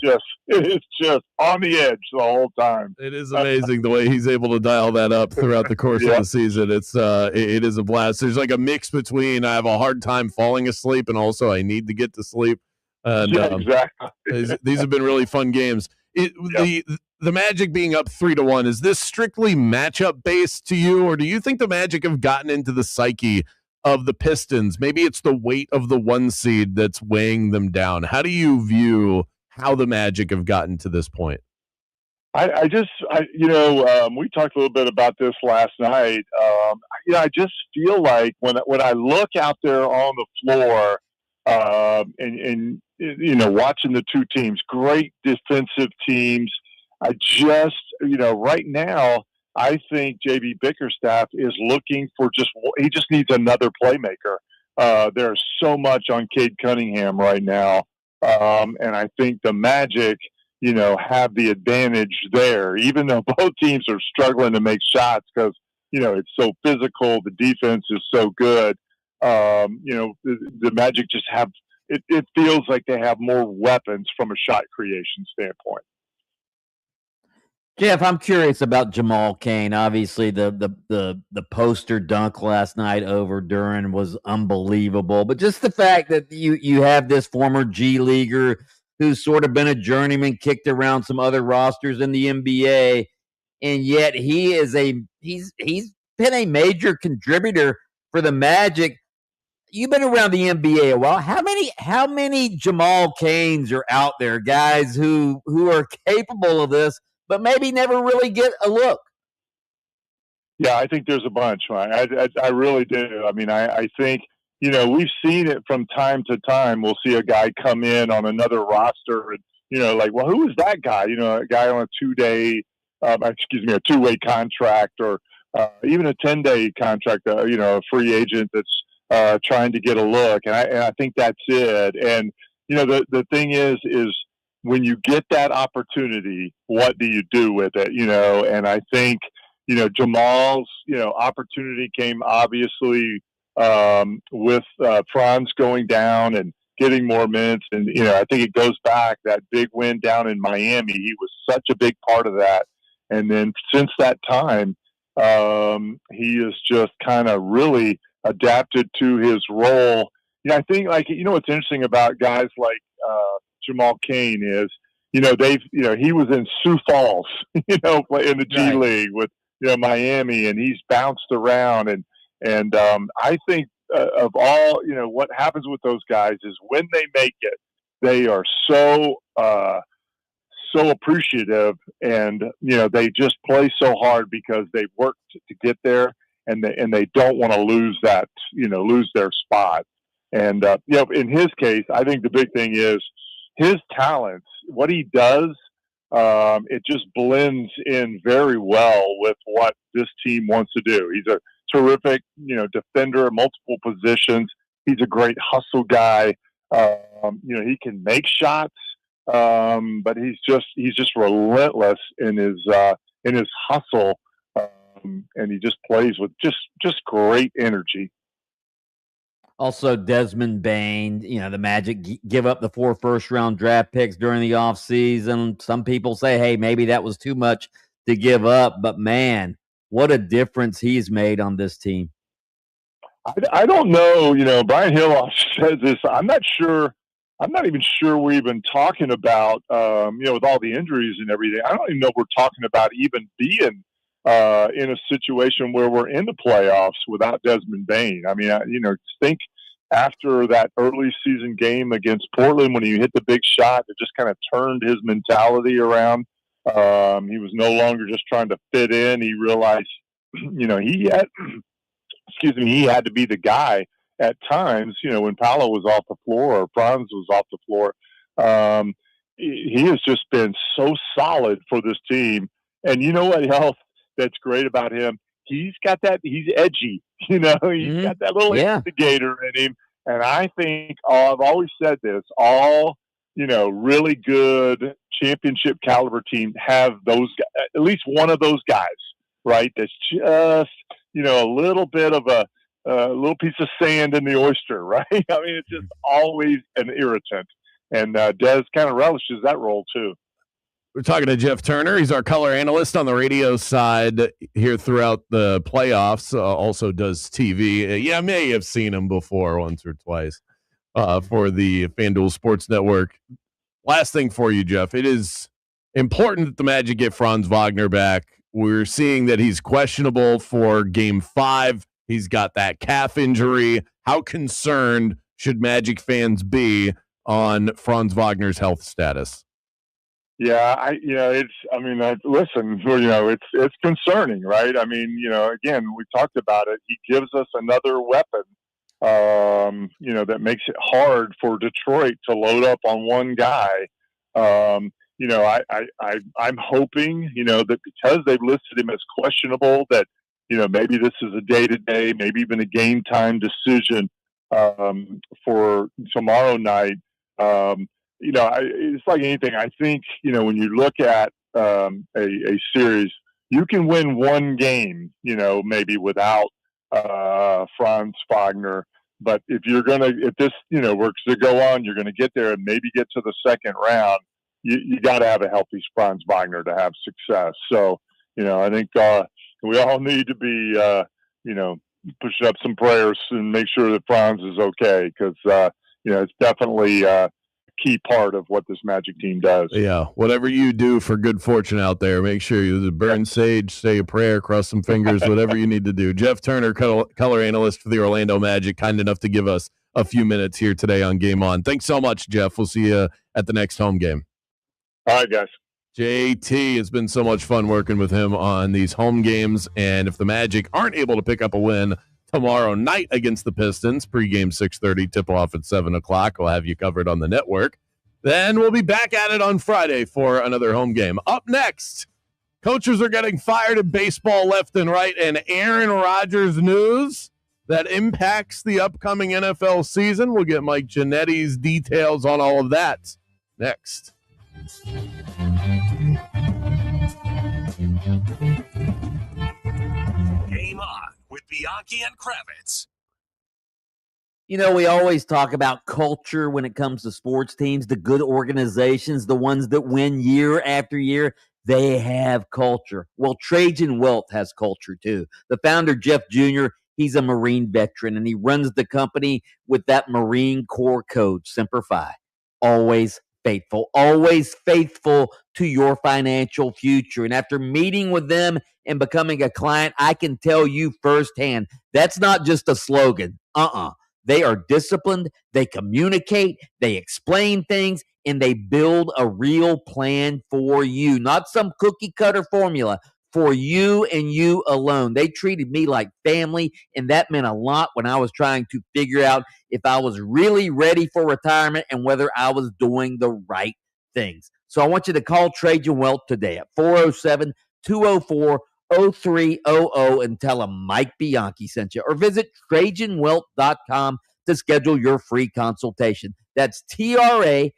just on the edge the whole time. It is amazing the way he's able to dial that up throughout the course of the season. It is a blast. There's like a mix between I have a hard time falling asleep and also I need to get to sleep. And, exactly. These have been really fun games. The Magic being up 3-1, is this strictly matchup based to you, or do you think the Magic have gotten into the psyche of the Pistons? Maybe it's the weight of the one seed that's weighing them down. How do you view how the Magic have gotten to this point? We talked a little bit about this last night. I just feel like when I look out there on the floor and watching the two teams, great defensive teams. I just, right now, I think JB Bickerstaff is looking for he just needs another playmaker. There's so much on Cade Cunningham right now. And I think the Magic, have the advantage there, even though both teams are struggling to make shots because, it's so physical. The defense is so good. The Magic just have, it feels like they have more weapons from a shot creation standpoint. Jeff, I'm curious about Jamal Cain. Obviously, the poster dunk last night over Duran was unbelievable. But just the fact that you have this former G Leaguer who's sort of been a journeyman, kicked around some other rosters in the NBA, and yet he's been a major contributor for the Magic. You've been around the NBA a while. How many Jamal Cains are out there, guys who are capable of this, but maybe never really get a look? Yeah, I think there's a bunch. I really do. I mean, I think, we've seen it from time to time. We'll see a guy come in on another roster and, well, who is that guy? A guy on a a two-way contract or even a 10-day contract, a free agent that's trying to get a look. And I think that's it. And, the thing is when you get that opportunity, what do you do with it? And I think, Jamal's, opportunity came obviously with Franz going down and getting more minutes. And, I think it goes back that big win down in Miami. He was such a big part of that. And then since that time, he has just kind of really adapted to his role. I think what's interesting about guys like Jamal Cain is, he was in Sioux Falls, in the G League with, Miami, and he's bounced around. And I think of all, what happens with those guys is when they make it, they are so appreciative, and they just play so hard because they worked to get there, and they don't want to lose their spot. And in his case, I think the big thing is his talents, what he does. It just blends in very well with what this team wants to do. He's a terrific, defender at multiple positions. He's a great hustle guy. He can make shots, but he's just relentless in his hustle, and he just plays with just great energy. Also, Desmond Bain, the Magic give up the 4 first-round draft picks during the offseason. Some people say, hey, maybe that was too much to give up. But, man, what a difference he's made on this team. I don't know. Brian Hill says this. I'm not sure. I'm not even sure we're even talking about, with all the injuries and everything. I don't even know if we're talking about even being in a situation where we're in the playoffs without Desmond Bain. I mean, think after that early season game against Portland when he hit the big shot, it just kind of turned his mentality around. He was no longer just trying to fit in. He realized, he had to be the guy at times, when Paolo was off the floor or Franz was off the floor. He has just been so solid for this team. And you know what else that's great about him? He's edgy, he's got that little instigator in him. And I think, I've always said this, really good championship caliber teams have those, at least one of those guys, right? That's just, a little bit of a little piece of sand in the oyster, right? I mean, it's just always an irritant. And Des kind of relishes that role too. We're talking to Jeff Turner. He's our color analyst on the radio side here throughout the playoffs. Also does TV. I may have seen him before once or twice for the FanDuel Sports Network. Last thing for you, Jeff. It is important that the Magic get Franz Wagner back. We're seeing that he's questionable for Game 5. He's got that calf injury. How concerned should Magic fans be on Franz Wagner's health status? Yeah, listen, it's concerning, right? I mean, again, we talked about it. He gives us another weapon, that makes it hard for Detroit to load up on one guy. I'm hoping, that because they've listed him as questionable, that, maybe this is a day-to-day, maybe even a game-time decision for tomorrow night. It's like anything. I think, when you look at a series, you can win one game, maybe without Franz Wagner. But if this, works to go on, you're going to get there and maybe get to the second round. You got to have a healthy Franz Wagner to have success. So, I think we all need to be, pushing up some prayers and make sure that Franz is okay because, it's definitely key part of what this Magic team does. Yeah, whatever you do for good fortune out there, make sure you burn sage, say a prayer, cross some fingers, whatever you need to do. Jeff Turner, color analyst for the Orlando Magic, kind enough to give us a few minutes here today on Game On. Thanks so much, Jeff. We'll see you at the next home game. All right, guys. JT, has been so much fun working with him on these home games, and if the Magic aren't able to pick up a win tomorrow night against the Pistons, pregame 6:30, tip-off at 7 o'clock. We'll have you covered on the network. Then we'll be back at it on Friday for another home game. Up next, coaches are getting fired in baseball left and right, and Aaron Rodgers news that impacts the upcoming NFL season. We'll get Mike Giannetti's details on all of that next. Game On with Bianchi and Kravitz. We always talk about culture when it comes to sports teams, the good organizations, the ones that win year after year. They have culture. Well, Trajan Wealth has culture too. The founder, Jeff Jr., he's a Marine veteran, and he runs the company with that Marine Corps code, Semper Fi. Always faithful to your financial future. And after meeting with them and becoming a client, I can tell you firsthand, that's not just a slogan. They are disciplined, they communicate, they explain things, and they build a real plan for you, not some cookie cutter formula, for you and you alone. They treated me like family, and that meant a lot when I was trying to figure out if I was really ready for retirement and whether I was doing the right things. So I want you to call Trajan Wealth today at 407-204-0300 and tell them Mike Bianchi sent you, or visit TrajanWealth.com to schedule your free consultation. That's TRAJAN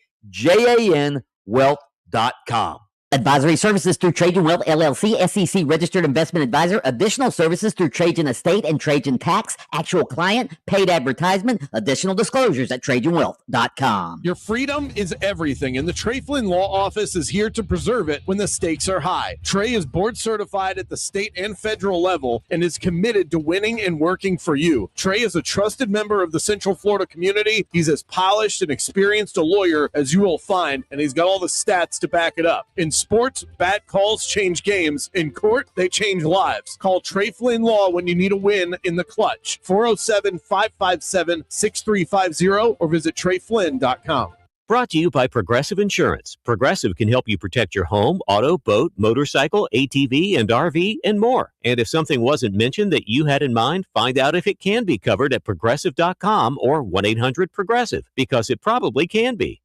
Wealth.com. Advisory services through Trajan Wealth, LLC, SEC registered investment advisor. Additional services through Trajan Estate and Trajan Tax. Actual client, paid advertisement. Additional disclosures at TrajanWealth.com. Your freedom is everything, and the Trey Flynn Law Office is here to preserve it when the stakes are high. Trey is board certified at the state and federal level and is committed to winning and working for you. Trey is a trusted member of the Central Florida community. He's as polished and experienced a lawyer as you will find, and he's got all the stats to back it up. In sports, bad calls change games. In court, they change lives. Call Trey Flynn Law when you need a win in the clutch. 407-557-6350 or visit TreyFlynn.com. Brought to you by Progressive Insurance. Progressive can help you protect your home, auto, boat, motorcycle, ATV, and RV, and more. And if something wasn't mentioned that you had in mind, find out if it can be covered at Progressive.com or 1-800-PROGRESSIVE, because it probably can be.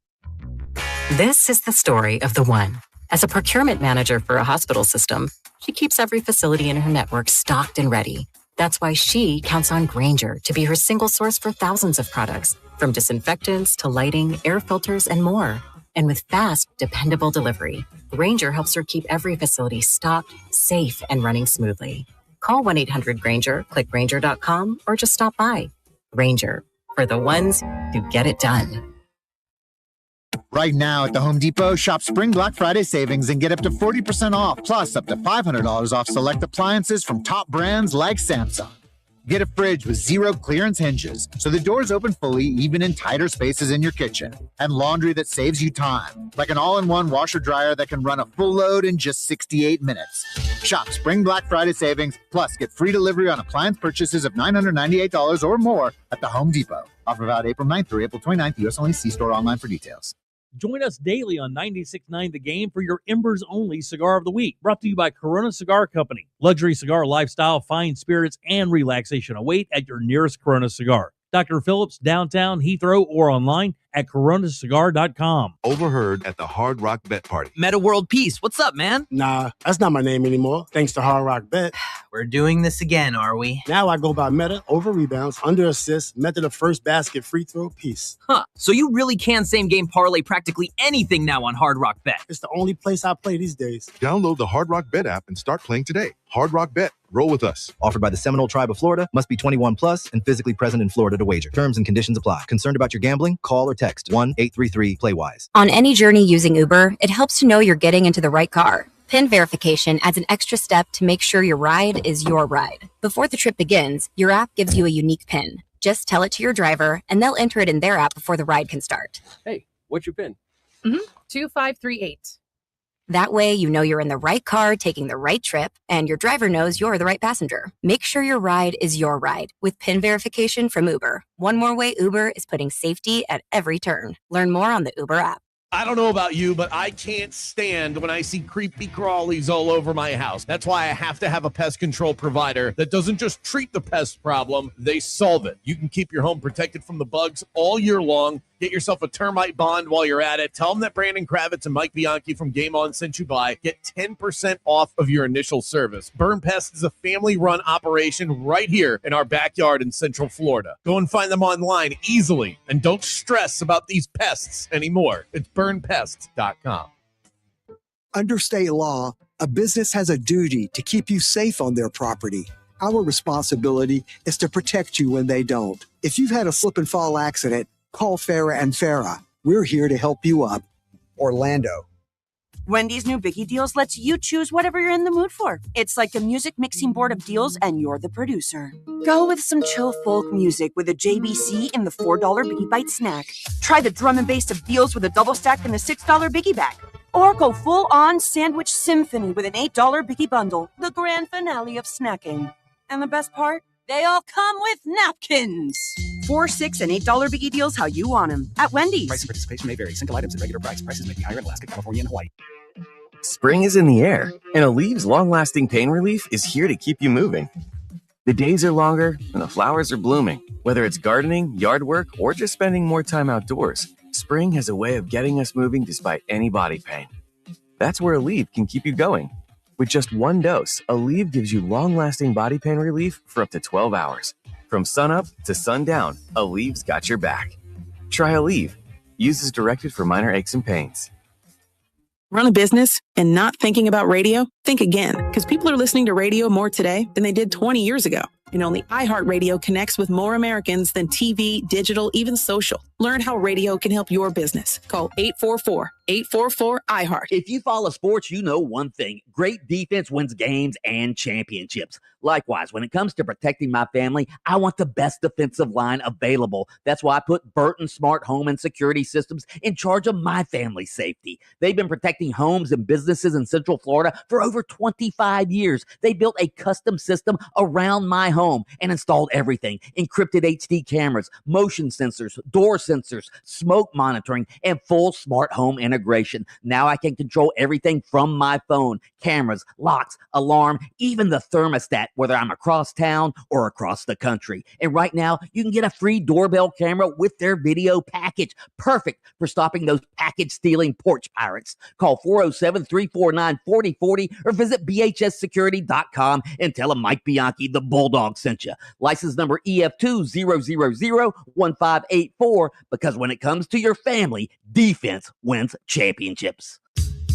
This is the story of the one. As a procurement manager for a hospital system, she keeps every facility in her network stocked and ready. That's why she counts on Grainger to be her single source for thousands of products, from disinfectants to lighting, air filters, and more. And with fast, dependable delivery, Grainger helps her keep every facility stocked, safe, and running smoothly. Call 1-800-GRAINGER, click Grainger.com, or just stop by. Grainger, for the ones who get it done. Right now at the Home Depot, shop Spring Black Friday savings and get up to 40% off, plus up to $500 off select appliances from top brands like Samsung. Get a fridge with 0 clearance hinges, so the doors open fully even in tighter spaces in your kitchen. And laundry that saves you time, like an all-in-one washer-dryer that can run a full load in just 68 minutes. Shop Spring Black Friday savings, plus get free delivery on appliance purchases of $998 or more at the Home Depot. Offer valid April 9th through April 29th. U.S. only. See store online for details. Join us daily on 96.9 The Game for your Embers Only Cigar of the Week. Brought to you by Corona Cigar Company. Luxury cigar lifestyle, fine spirits, and relaxation await at your nearest Corona Cigar. Dr. Phillips, downtown, Heathrow, or online at coronacigar.com. Overheard at the Hard Rock Bet Party. Meta World Peace. What's up, man? Nah, that's not my name anymore, thanks to Hard Rock Bet. We're doing this again, are we? Now I go by Meta over rebounds, under assists, method of first basket, free throw, Peace. Huh. So you really can same game parlay practically anything now on Hard Rock Bet. It's the only place I play these days. Download the Hard Rock Bet app and start playing today. Hard Rock Bet. Roll with us. Offered by the Seminole Tribe of Florida. Must be 21 plus and physically present in Florida to wager. Terms and conditions apply. Concerned about your gambling? Call or text 1-833-PLAY-WISE. On any journey using Uber, it helps to know you're getting into the right car. PIN verification adds an extra step to make sure your ride is your ride. Before the trip begins, your app gives you a unique PIN. Just tell it to your driver, and they'll enter it in their app before the ride can start. Hey, what's your PIN? 2538. That way, you know you're in the right car taking the right trip, and your driver knows you're the right passenger. Make sure your ride is your ride with PIN verification from Uber. One more way Uber is putting safety at every turn. Learn more on the Uber app. I don't know about you, but I can't stand when I see creepy crawlies all over my house. That's why I have to have a pest control provider that doesn't just treat the pest problem, they solve it. You can keep your home protected from the bugs all year long. Get yourself a termite bond while you're at it. Tell them that Brandon Kravitz and Mike Bianchi from Game On sent you by. Get 10% off of your initial service. Burn Pest is a family-run operation right here in our backyard in Central Florida. Go and find them online easily, and don't stress about these pests anymore. It's burnpest.com. Under state law, a business has a duty to keep you safe on their property. Our responsibility is to protect you when they don't. If you've had a slip and fall accident, call Farah and Farah. We're here to help you up. Orlando. Wendy's new Biggie Deals lets you choose whatever you're in the mood for. It's like a music mixing board of deals, and you're the producer. Go with some chill folk music with a JBC in the $4 Biggie Bite snack. Try the drum and bass of deals with a double stack in the $6 Biggie Bag. Or go full-on sandwich symphony with an $8 Biggie Bundle, the grand finale of snacking. And the best part? They all come with napkins. 4, $6, and $8 Biggie Deals how you want them. At Wendy's. Price and participation may vary. Single items at regular price. Prices may be higher in Alaska, California, and Hawaii. Spring is in the air, and Alev's long-lasting pain relief is here to keep you moving. The days are longer, and the flowers are blooming. Whether it's gardening, yard work, or just spending more time outdoors, spring has a way of getting us moving despite any body pain. That's where Aleve can keep you going. With just one dose, Aleve gives you long-lasting body pain relief for up to 12 hours. From sunup to sundown, Aleve's got your back. Try Aleve. Use as directed for minor aches and pains. Run a business and not thinking about radio? Think again, because people are listening to radio more today than they did 20 years ago. And only iHeart Radio connects with more Americans than TV, digital, even social. Learn how radio can help your business. Call 844-844-iHeart. If you follow sports, you know one thing. Great defense wins games and championships. Likewise, when it comes to protecting my family, I want the best defensive line available. That's why I put Burton Smart Home and Security Systems in charge of my family's safety. They've been protecting homes and businesses in Central Florida for over 25 years. They built a custom system around my home and installed everything: encrypted HD cameras, motion sensors, door sensors, smoke monitoring, and full smart home integration. Now I can control everything from my phone: cameras, locks, alarm, even the thermostat, whether I'm across town or across the country. And right now, you can get a free doorbell camera with their video package. Perfect for stopping those package-stealing porch pirates. Call 407-349-4040 or visit bhssecurity.com and tell them Mike Bianchi, the Bulldog, sent you. License number EF200001584, because when it comes to your family, defense wins championships.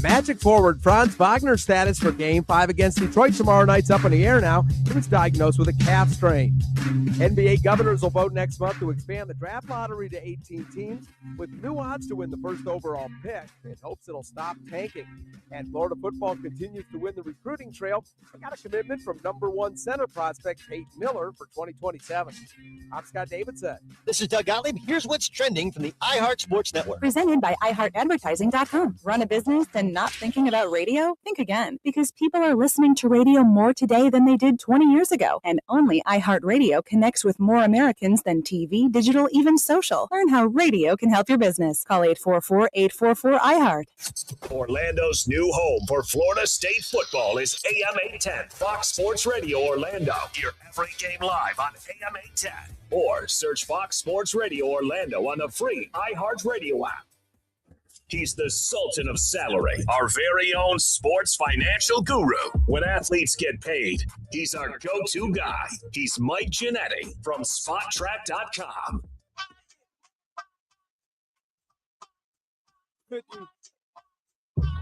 Magic forward Franz Wagner's status for Game 5 against Detroit tomorrow night's up in the air now. He was diagnosed with a calf strain. NBA governors will vote next month to expand the draft lottery to 18 teams with new odds to win the first overall pick in hopes it'll stop tanking. And Florida football continues to win the recruiting trail. They got a commitment from #1 center prospect Peyton Miller for 2027. I'm Scott Davidson. This is Doug Gottlieb. Here's what's trending from the iHeart Sports Network. Presented by iHeartAdvertising.com. Run a business and not thinking about radio? Think again, because people are listening to radio more today than they did 20 years ago. And only iHeartRadio connects with more Americans than TV, digital, even social. Learn how radio can help your business. Call 844-844-iHeart. Orlando's new home for Florida State football is AM 810 Fox Sports Radio Orlando. Hear every game live on AM 810 or search Fox Sports Radio Orlando on the free iHeart Radio app. He's the Sultan of Salary, our very own sports financial guru. When athletes get paid, he's our go-to guy. He's Mike Giannetti from SpotTrack.com.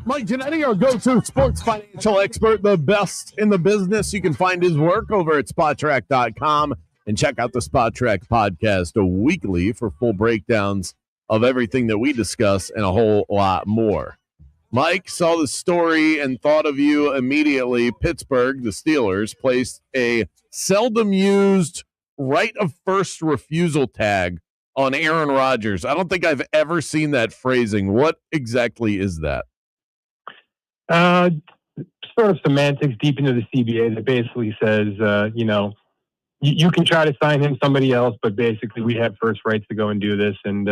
Mike Giannetti, our go-to sports financial expert, the best in the business. You can find his work over at SpotTrack.com and check out the SpotTrack podcast weekly for full breakdowns of everything that we discuss and a whole lot more. Mike saw the story and thought of you immediately. Pittsburgh, the Steelers, placed a seldom used right of first refusal tag on Aaron Rodgers. I don't think I've ever seen that phrasing. What exactly is that? Sort of semantics deep into the CBA that basically says, you can try to sign him somebody else, but basically we have first rights to go and do this. And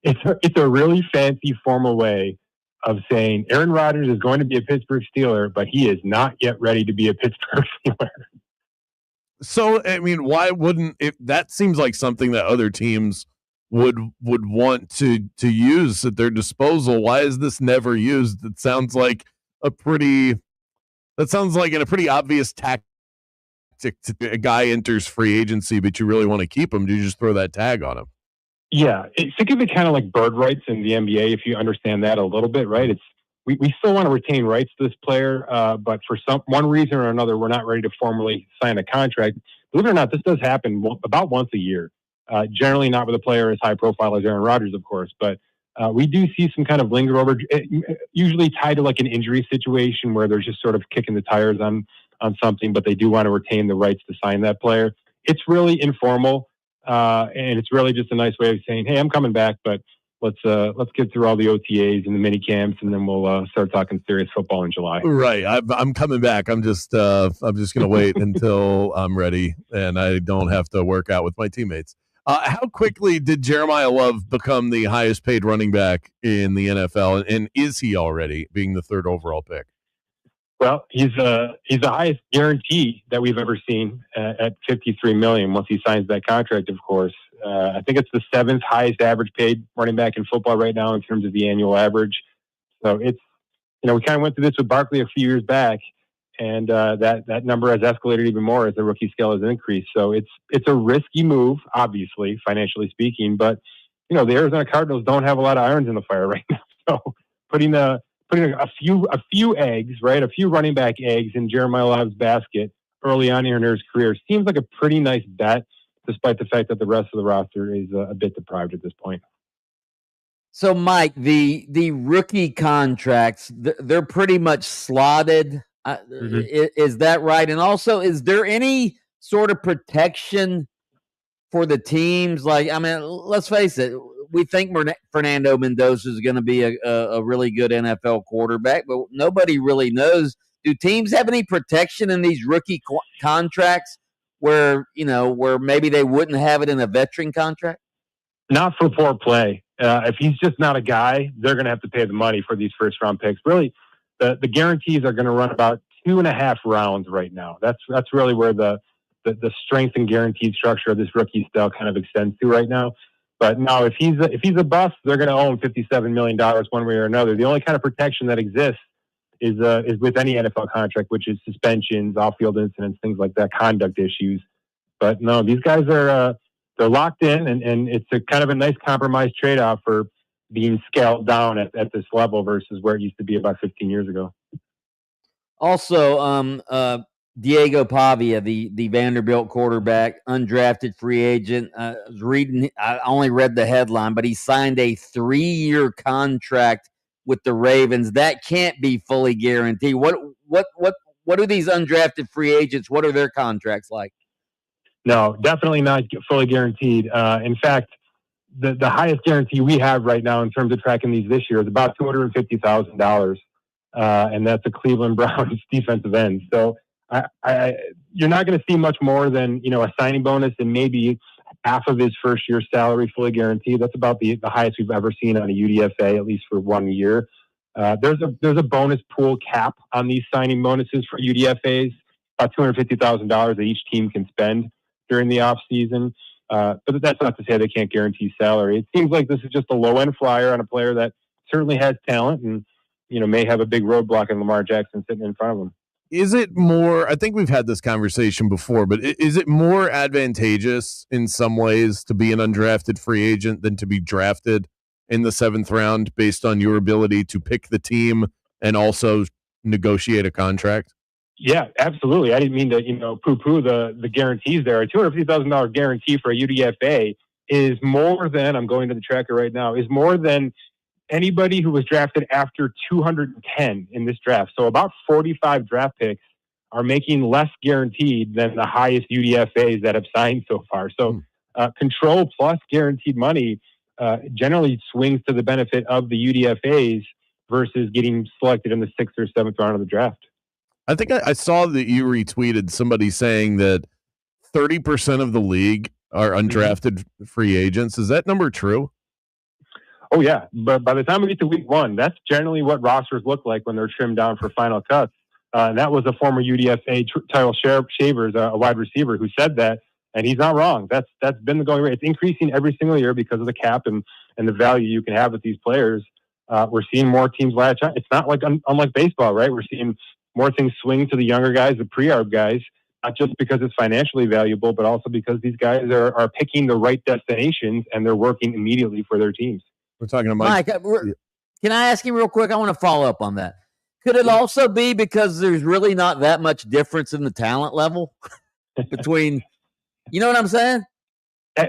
it's a really fancy formal way of saying Aaron Rodgers is going to be a Pittsburgh Steeler, but he is not yet ready to be a Pittsburgh Steeler. So, I mean, why wouldn't it? That seems like something that other teams would want to use at their disposal. Why is this never used? It sounds like a pretty obvious tactic. A guy enters free agency, but you really want to keep him. Do you just throw that tag on him? Yeah, think of it kind of like bird rights in the NBA, if you understand that a little bit, right? We still want to retain rights to this player, but for one reason or another, we're not ready to formally sign a contract. Believe it or not, this does happen about once a year. Generally not with a player as high profile as Aaron Rodgers, of course, but we do see some kind of linger over, usually tied to like an injury situation where they're just sort of kicking the tires on something, but they do want to retain the rights to sign that player. It's really informal, and it's really just a nice way of saying, "Hey, I'm coming back, but let's get through all the OTAs and the mini camps, and then we'll start talking serious football in July." Right. I'm coming back. I'm just going to wait until I'm ready and I don't have to work out with my teammates. How quickly did Jeremiah Love become the highest paid running back in the NFL, and is he already being the third overall pick? Well, he's the highest guarantee that we've ever seen at $53 million once he signs that contract, of course. I think it's the seventh highest average paid running back in football right now in terms of the annual average. So it's, we kind of went through this with Barkley a few years back, and that number has escalated even more as the rookie scale has increased. So it's a risky move, obviously, financially speaking, but the Arizona Cardinals don't have a lot of irons in the fire right now. So putting a few eggs, right, a few running back eggs in Jeremiah Love's basket early on in his career seems like a pretty nice bet, despite the fact that the rest of the roster is a bit deprived at this point. So, Mike, the rookie contracts, they're pretty much slotted. Is that right? And also, is there any sort of protection for the teams? Like, I mean, let's face it, we think Fernando Mendoza is going to be a really good NFL quarterback, but nobody really knows. Do teams have any protection in these rookie contracts where maybe they wouldn't have it in a veteran contract? Not for poor play. If he's just not a guy, they're going to have to pay the money for these first-round picks. Really, the guarantees are going to run about 2.5 rounds right now. That's really where the strength and guaranteed structure of this rookie style kind of extends to right now. But no, if he's a bust, they're going to owe him $57 million one way or another. The only kind of protection that exists is with any NFL contract, which is suspensions, off-field incidents, things like that, conduct issues. But no, these guys are they're locked in, and it's a kind of a nice compromise trade-off for being scaled down at this level versus where it used to be about 15 years ago. Also, Diego Pavia, the Vanderbilt quarterback, undrafted free agent. I only read the headline, but he signed a 3-year contract with the Ravens. That can't be fully guaranteed. What do these undrafted free agents? What are their contracts like? No, definitely not fully guaranteed. In fact, the highest guarantee we have right now in terms of tracking these this year is about $250,000, and that's a Cleveland Browns defensive end. So you're not going to see much more than a signing bonus and maybe half of his first year salary fully guaranteed. That's about the highest we've ever seen on a UDFA, at least for 1 year. There's a bonus pool cap on these signing bonuses for UDFAs, about $250,000 that each team can spend during the off season. But that's not to say they can't guarantee salary. It seems like this is just a low end flyer on a player that certainly has talent and may have a big roadblock in Lamar Jackson sitting in front of him. Is it more, I think we've had this conversation before, but is it more advantageous in some ways to be an undrafted free agent than to be drafted in the 7th round based on your ability to pick the team and also negotiate a contract? Yeah, absolutely. I didn't mean to, poo-poo the guarantees there. A $250,000 guarantee for a UDFA is more than, I'm going to the tracker right now, is more than anybody who was drafted after 210 in this draft. So about 45 draft picks are making less guaranteed than the highest UDFAs that have signed so far. So control plus guaranteed money generally swings to the benefit of the UDFAs versus getting selected in the 6th or 7th round of the draft. I think I saw that you retweeted somebody saying that 30% of the league are undrafted free agents. Is that number true? Oh, yeah. But by the time we get to week 1, that's generally what rosters look like when they're trimmed down for final cuts. And that was a former UDFA Tyrell Shavers, a wide receiver, who said that. And he's not wrong. That's been the going rate. It's increasing every single year because of the cap and the value you can have with these players. We're seeing more teams latch on. It's not like unlike baseball, right? We're seeing more things swing to the younger guys, the pre-arb guys, not just because it's financially valuable, but also because these guys are picking the right destinations and they're working immediately for their teams. We're talking to Mike. Can I ask you real quick? I want to follow up on that. Could it also be because there's really not that much difference in the talent level between, you know what I'm saying?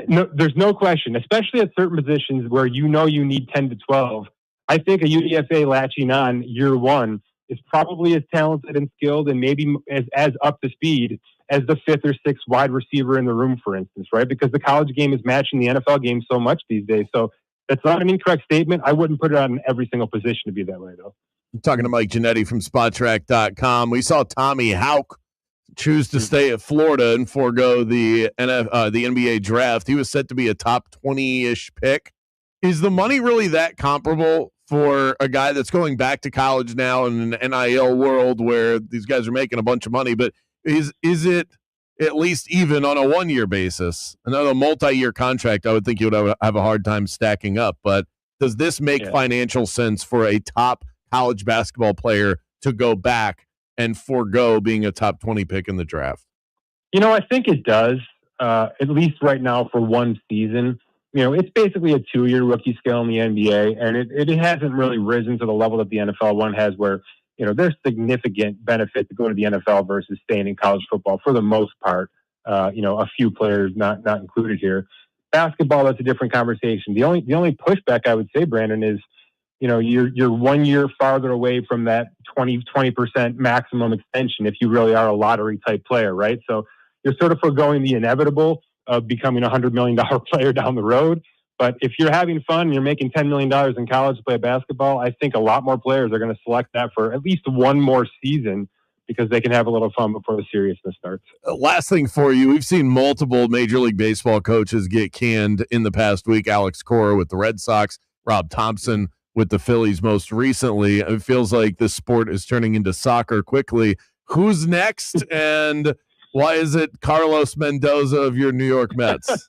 No, there's no question, especially at certain positions where you need 10 to 12. I think a UDFA latching on year 1 is probably as talented and skilled and maybe as up to speed as the 5th or 6th wide receiver in the room, for instance, right? Because the college game is matching the NFL game so much these days. So that's not an incorrect statement. I wouldn't put it on every single position to be that way, though. I'm talking to Mike Giannetti from SpotTrack.com. We saw Tommy Houck choose to stay at Florida and forego the NBA draft. He was set to be a top 20-ish pick. Is the money really that comparable for a guy that's going back to college now in an NIL world where these guys are making a bunch of money? But is it at least even on a one-year basis? Another multi-year contract, I would think you would have a hard time stacking up. But does this make financial sense for a top college basketball player to go back and forego being a top 20 pick in the draft? I think it does, at least right now for one season. It's basically a 2-year rookie scale in the NBA, and it hasn't really risen to the level that the NFL one has where, there's significant benefit to go to the NFL versus staying in college football for the most part. A few players not included here. Basketball, that's a different conversation. The only pushback I would say, Brandon, is, you're 1 year farther away from that 20% maximum extension if you really are a lottery type player, right? So you're sort of foregoing the inevitable of becoming a $100 million player down the road. But if you're having fun and you're making $10 million in college to play basketball, I think a lot more players are going to select that for at least one more season because they can have a little fun before the seriousness starts. Last thing for you, we've seen multiple Major League Baseball coaches get canned in the past week. Alex Cora with the Red Sox, Rob Thompson with the Phillies most recently. It feels like this sport is turning into soccer quickly. Who's next? And why is it Carlos Mendoza of your New York Mets?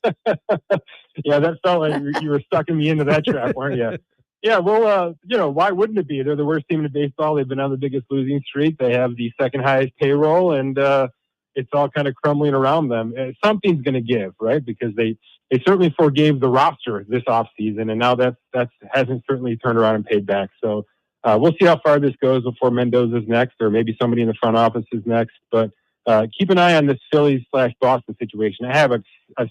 Yeah, that felt like you were sucking me into that trap, weren't you? Yeah, well, why wouldn't it be? They're the worst team in baseball. They've been on the biggest losing streak. They have the second highest payroll, and it's all kind of crumbling around them. Something's going to give, right? Because they certainly forgave the roster this offseason, and now that hasn't certainly turned around and paid back. So we'll see how far this goes before Mendoza's next, or maybe somebody in the front office is next. But keep an eye on this Phillies/Boston situation. I have a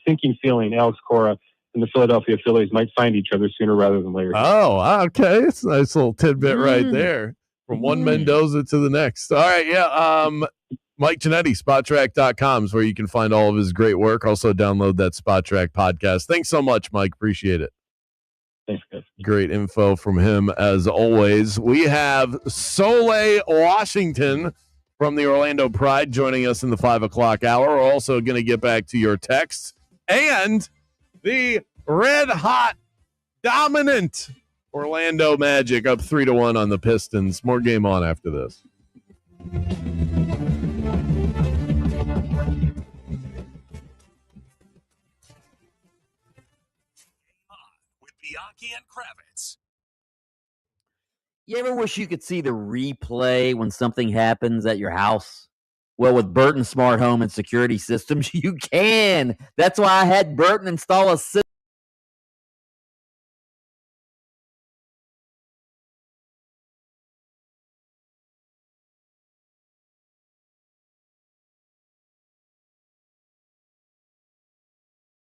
sinking feeling Alex Cora and the Philadelphia Phillies might find each other sooner rather than later. Oh, okay. It's a nice little tidbit right there. From one Mendoza to the next. All right, yeah. Mike Giannetti, SpotTrack.com is where you can find all of his great work. Also download that Spot Track podcast. Thanks so much, Mike. Appreciate it. Thanks, guys. Great info from him, as always. We have Soleil Washington from the Orlando Pride joining us in the 5 o'clock hour. We're also going to get back to your texts and the red hot dominant Orlando Magic up 3-1 on the Pistons. More Game On after this. With Bianchi and Kravitz. You ever wish you could see the replay when something happens at your house? Well, with Burton Smart Home and Security Systems, you can. That's why I had Burton install a system